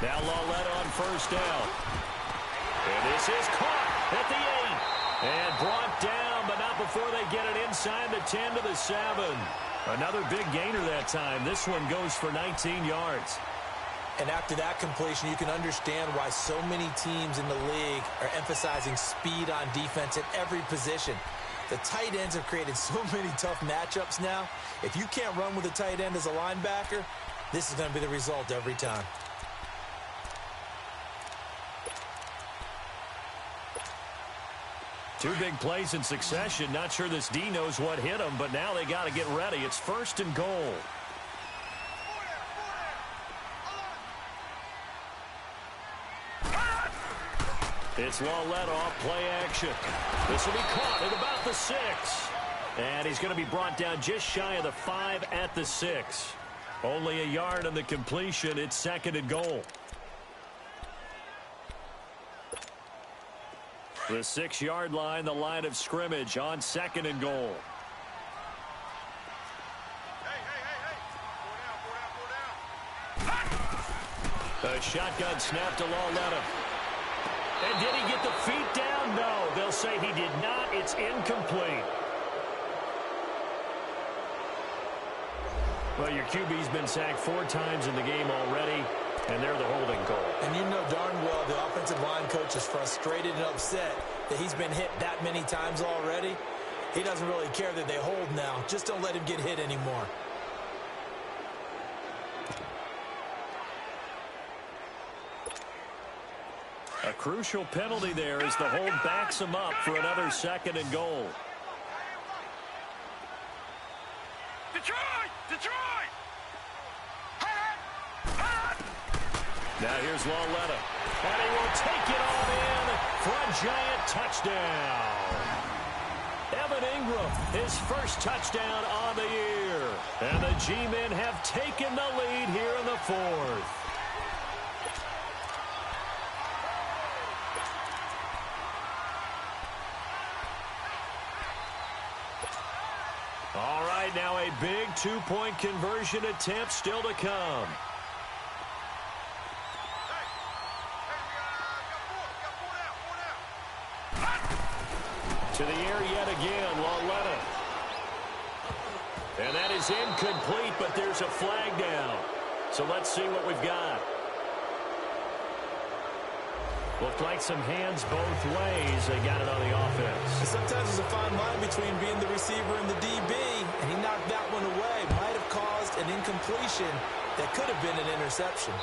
Now Lauletta on 1st down. And this is caught at the 8. And brought down, but not before they get it inside the 10 to the 7. Another big gainer that time. This one goes for 19 yards. And after that completion, you can understand why so many teams in the league are emphasizing speed on defense at every position. The tight ends have created so many tough matchups now. If you can't run with a tight end as a linebacker, this is going to be the result every time. Two big plays in succession. Not sure this D knows what hit him, but now they got to get ready. It's 1st and goal. It's Lauletta off play action. This will be caught at about the 6. And he's going to be brought down just shy of the 5 at the 6. Only a yard on the completion. It's 2nd and goal. The 6-yard line, the line of scrimmage on 2nd and goal. A shotgun snap to Lauletta. And did he get the feet down? No, they'll say he did not. It's incomplete. Well, your QB's been sacked 4 times in the game already, and they're the holding call. And you know darn well the offensive line coach is frustrated and upset that he's been hit that many times already. He doesn't really care that they hold now. Just don't let him get hit anymore. A crucial penalty there as the hold backs him up for another 2nd and goal. Detroit! Detroit! Now here's Lauletta. And he will take it on in for a giant touchdown. Evan Ingram, his first touchdown on the year. And the G-men have taken the lead here in the 4th. All right, now a big 2-point conversion attempt still to come. To the air yet again, Lauletta. And that is incomplete, but there's a flag down. So let's see what we've got. Looked like some hands both ways. They got it on the offense. And sometimes there's a fine line between being the receiver and the DB, and he knocked that one away. Might have caused an incompletion that could have been an interception.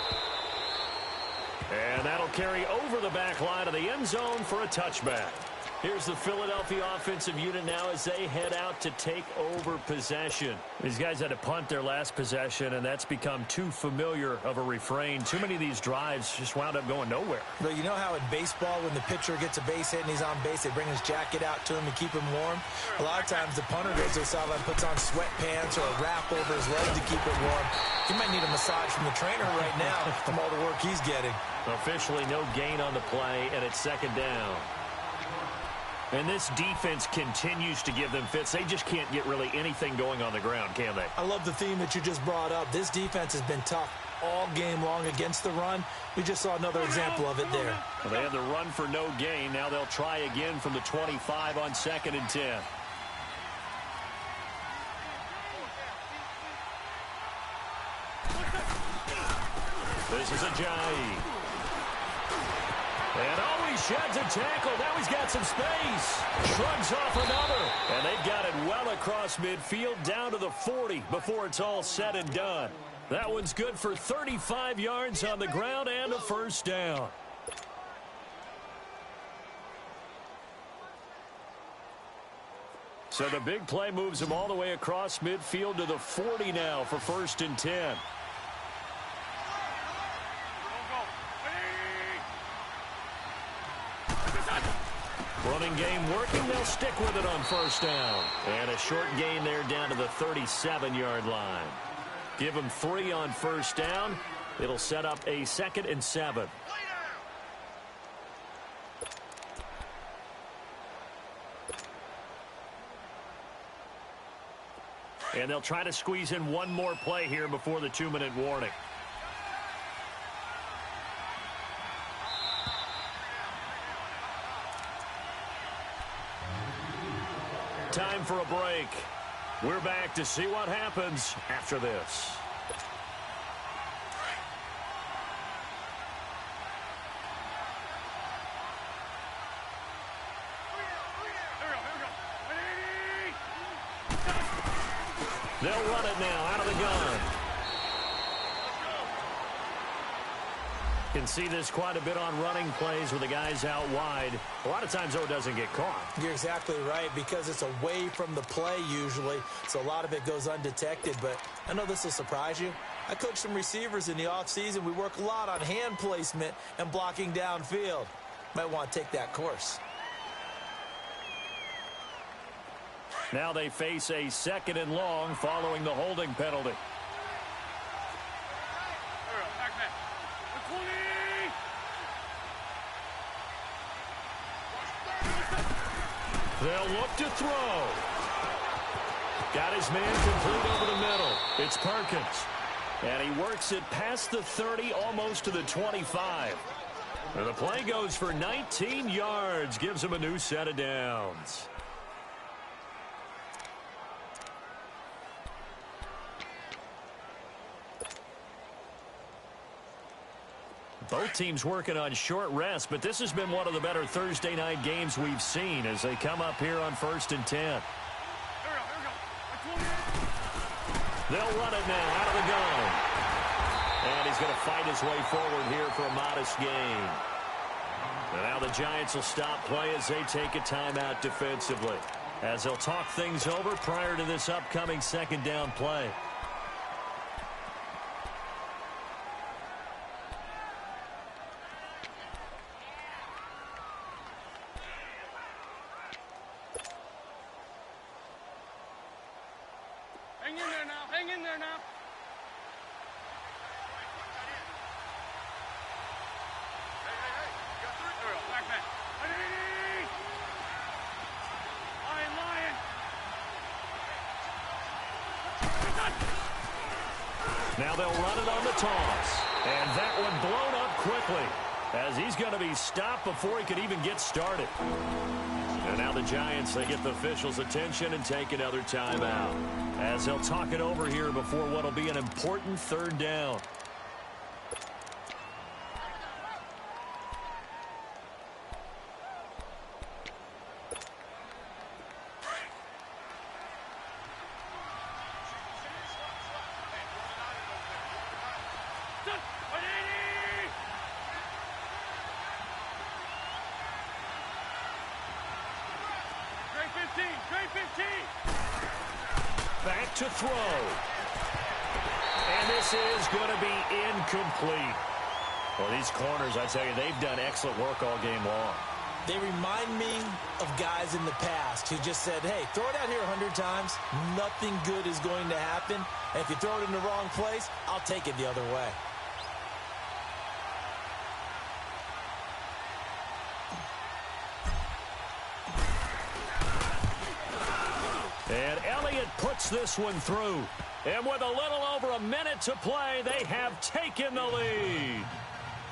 And that'll carry over the back line of the end zone for a touchback. Here's the Philadelphia offensive unit now as they head out to take over possession. These guys had to punt their last possession, and that's become too familiar of a refrain. Too many of these drives just wound up going nowhere. But you know how in baseball, when the pitcher gets a base hit and he's on base, they bring his jacket out to him and keep him warm? A lot of times the punter goes to the sideline, puts on sweatpants or a wrap over his leg to keep him warm. He might need a massage from the trainer right now from all the work he's getting. Officially no gain on the play, and it's 2nd down. And this defense continues to give them fits. They just can't get really anything going on the ground, can they? I love the theme that you just brought up. This defense has been tough all game long against the run. We just saw another example of it there. Well, they had the run for no gain. Now they'll try again from the 25 on 2nd and 10. This is Ajayi. And he sheds a tackle. Now he's got some space. Shrugs off another. And they've got it well across midfield down to the 40 before it's all said and done. That one's good for 35 yards on the ground and a 1st down. So the big play moves him all the way across midfield to the 40 now for 1st and 10. Running game working. They'll stick with it on 1st down. And a short gain there down to the 37-yard line. Give them 3 on 1st down. It'll set up a 2nd and 7. And they'll try to squeeze in one more play here before the 2-minute warning. Time for a break. We're back to see what happens after this. They'll run it now out of the gun. Can see this quite a bit on running plays with the guys out wide. A lot of times, though, it doesn't get caught. You're exactly right, because it's away from the play usually, so a lot of it goes undetected. But I know this will surprise you. I coach some receivers in the offseason. We work a lot on hand placement and blocking downfield. Might want to take that course. Now they face a 2nd and long following the holding penalty. They'll look to throw. Got his man complete over the middle. It's Perkins. And he works it past the 30, almost to the 25. And the play goes for 19 yards. Gives him a new set of downs. Both teams working on short rest, but this has been one of the better Thursday night games we've seen as they come up here on 1st and 10. They'll run it now out of the gun. And he's going to fight his way forward here for a modest gain. And now the Giants will stop play as they take a timeout defensively, as they'll talk things over prior to this upcoming 2nd down play. Hang in there now. Hang in there now. Hey. You got through. Back man. Lion. Now they'll run it on the toss. And that one blown up quickly, as he's going to be stopped before he could even get started. And now the Giants, they get the officials' attention and take another timeout, as they'll talk it over here before what will be an important 3rd down. Back to throw. And this is going to be incomplete. Well, these corners, I tell you, they've done excellent work all game long. They remind me of guys in the past who just said, hey, throw it out here 100 times. Nothing good is going to happen. And if you throw it in the wrong place, I'll take it the other way. And Elliott puts this one through. And with a little over a minute to play, they have taken the lead.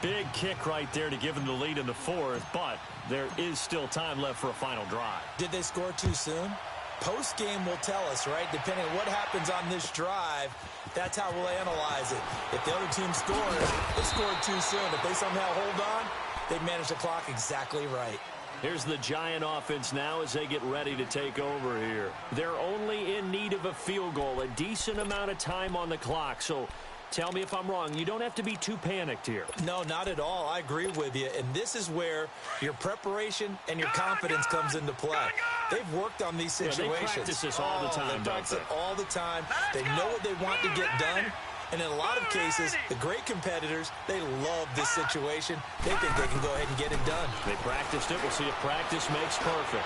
Big kick right there to give them the lead in the 4th, but there is still time left for a final drive. Did they score too soon? Post-game will tell us, right? Depending on what happens on this drive, that's how we'll analyze it. If the other team scores, they scored too soon. If they somehow hold on, they manage the clock exactly right. Here's the Giant offense now as they get ready to take over here. They're only in need of a field goal, a decent amount of time on the clock. So tell me if I'm wrong. You don't have to be too panicked here. No, not at all. I agree with you. And this is where your preparation and your confidence comes into play. They've worked on these situations. They practice this all the time, They practice it all the time. They know what they want to get done. And in a lot of cases, the great competitors, they love this situation. They think they can go ahead and get it done. They practiced it. We'll see if practice makes perfect.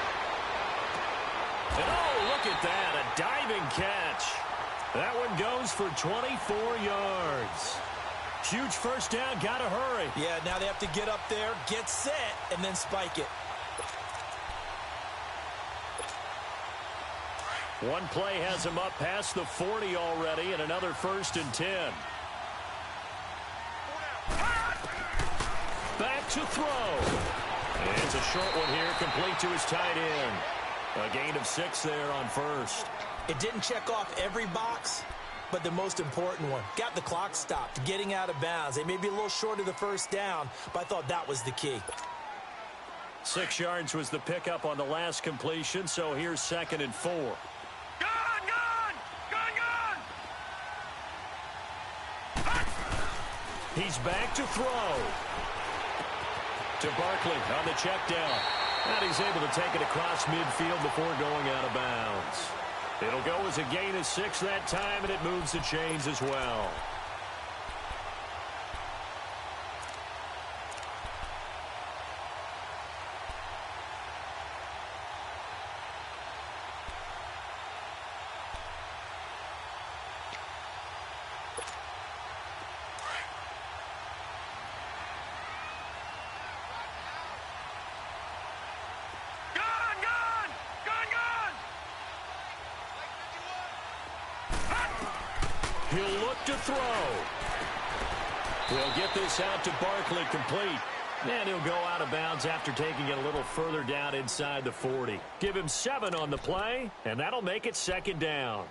And oh, look at that, a diving catch. That one goes for 24 yards. Huge first down, got to hurry. Yeah, now they have to get up there, get set, and then spike it. One play has him up past the 40 already, and another 1st and 10. Back to throw. And it's a short one here, complete to his tight end. A gain of 6 there on 1st. It didn't check off every box, but the most important one. Got the clock stopped, getting out of bounds. They may be a little short of the first down, but I thought that was the key. 6 yards was the pickup on the last completion, so here's 2nd and 4. He's back to throw. To Barkley on the check down. And he's able to take it across midfield before going out of bounds. It'll go as a gain of 6 that time, and it moves the chains as well. He'll look to throw. He'll get this out to Barkley, complete. And he'll go out of bounds after taking it a little further down inside the 40. Give him 7 on the play, and that'll make it 2nd down.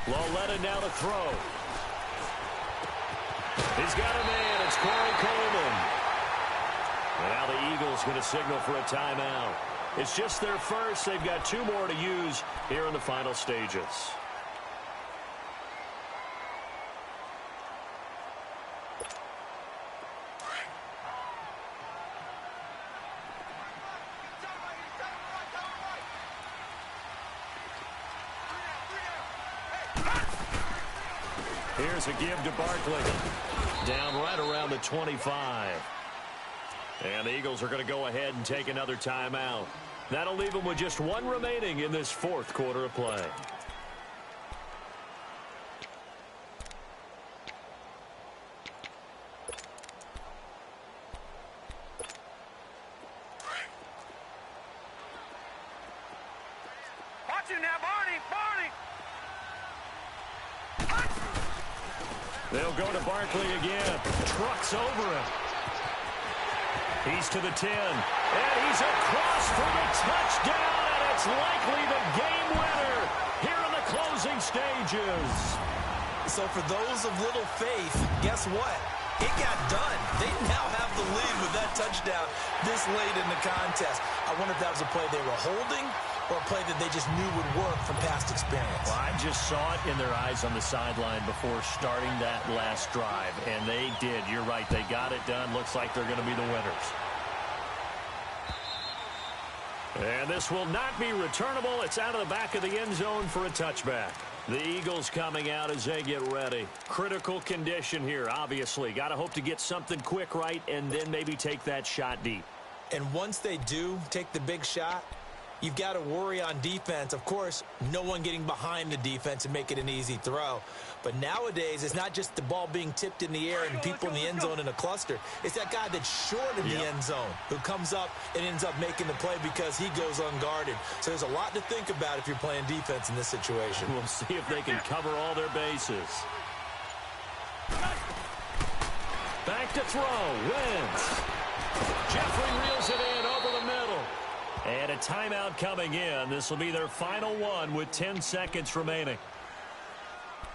Loletta now to throw. He's got a man. It's Corey Coleman. And now the Eagles going to signal for a timeout. It's just their first. They've got 2 more to use here in the final stages. Here's a give to Barkley. Down right around the 25. And the Eagles are going to go ahead and take another timeout. That'll leave them with just 1 remaining in this 4th quarter of play. Watch him now, Barney! They'll go to Barkley again. Trucks over him. He's to the 10. And he's across for the touchdown. And it's likely the game winner here in the closing stages. So for those of little faith, guess what? It got done. They now have the lead with that touchdown this late in the contest. I wonder if that was a play they were holding or a play that they just knew would work from past experience. Well, I just saw it in their eyes on the sideline before starting that last drive, and they did. You're right. They got it done. Looks like they're going to be the winners. And this will not be returnable. It's out of the back of the end zone for a touchback. The Eagles coming out as they get ready. Critical condition here, obviously. Got to hope to get something quick right and then maybe take that shot deep. And once they do take the big shot, you've got to worry on defense. Of course, no one getting behind the defense and make it an easy throw. But nowadays, it's not just the ball being tipped in the air and people in the end zone in a cluster. It's that guy that's short in the end zone who comes up and ends up making the play because he goes unguarded. So there's a lot to think about if you're playing defense in this situation. We'll see if they can cover all their bases. Back to throw. Wins. Jeffrey reels it in over the middle. And a timeout coming in. This will be their final one with 10 seconds remaining.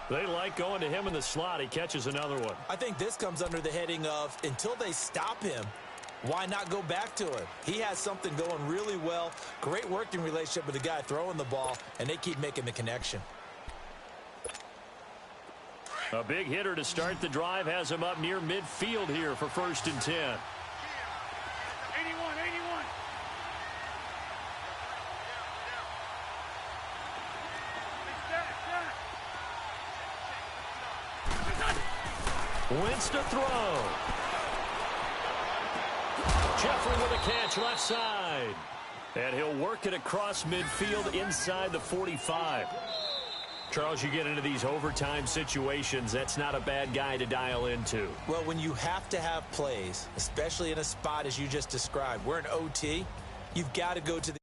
They like going to him in the slot. He catches another one. I think this comes under the heading of until they stop him, why not go back to him? He has something going really well. Great working relationship with the guy throwing the ball, and they keep making the connection. A big hitter to start the drive has him up near midfield here for 1st and 10. 81. Wentz to throw. Jeffrey with a catch left side. And he'll work it across midfield inside the 45. Charles, you get into these overtime situations, that's not a bad guy to dial into. Well, when you have to have plays, especially in a spot as you just described, we're in OT, you've got to go to the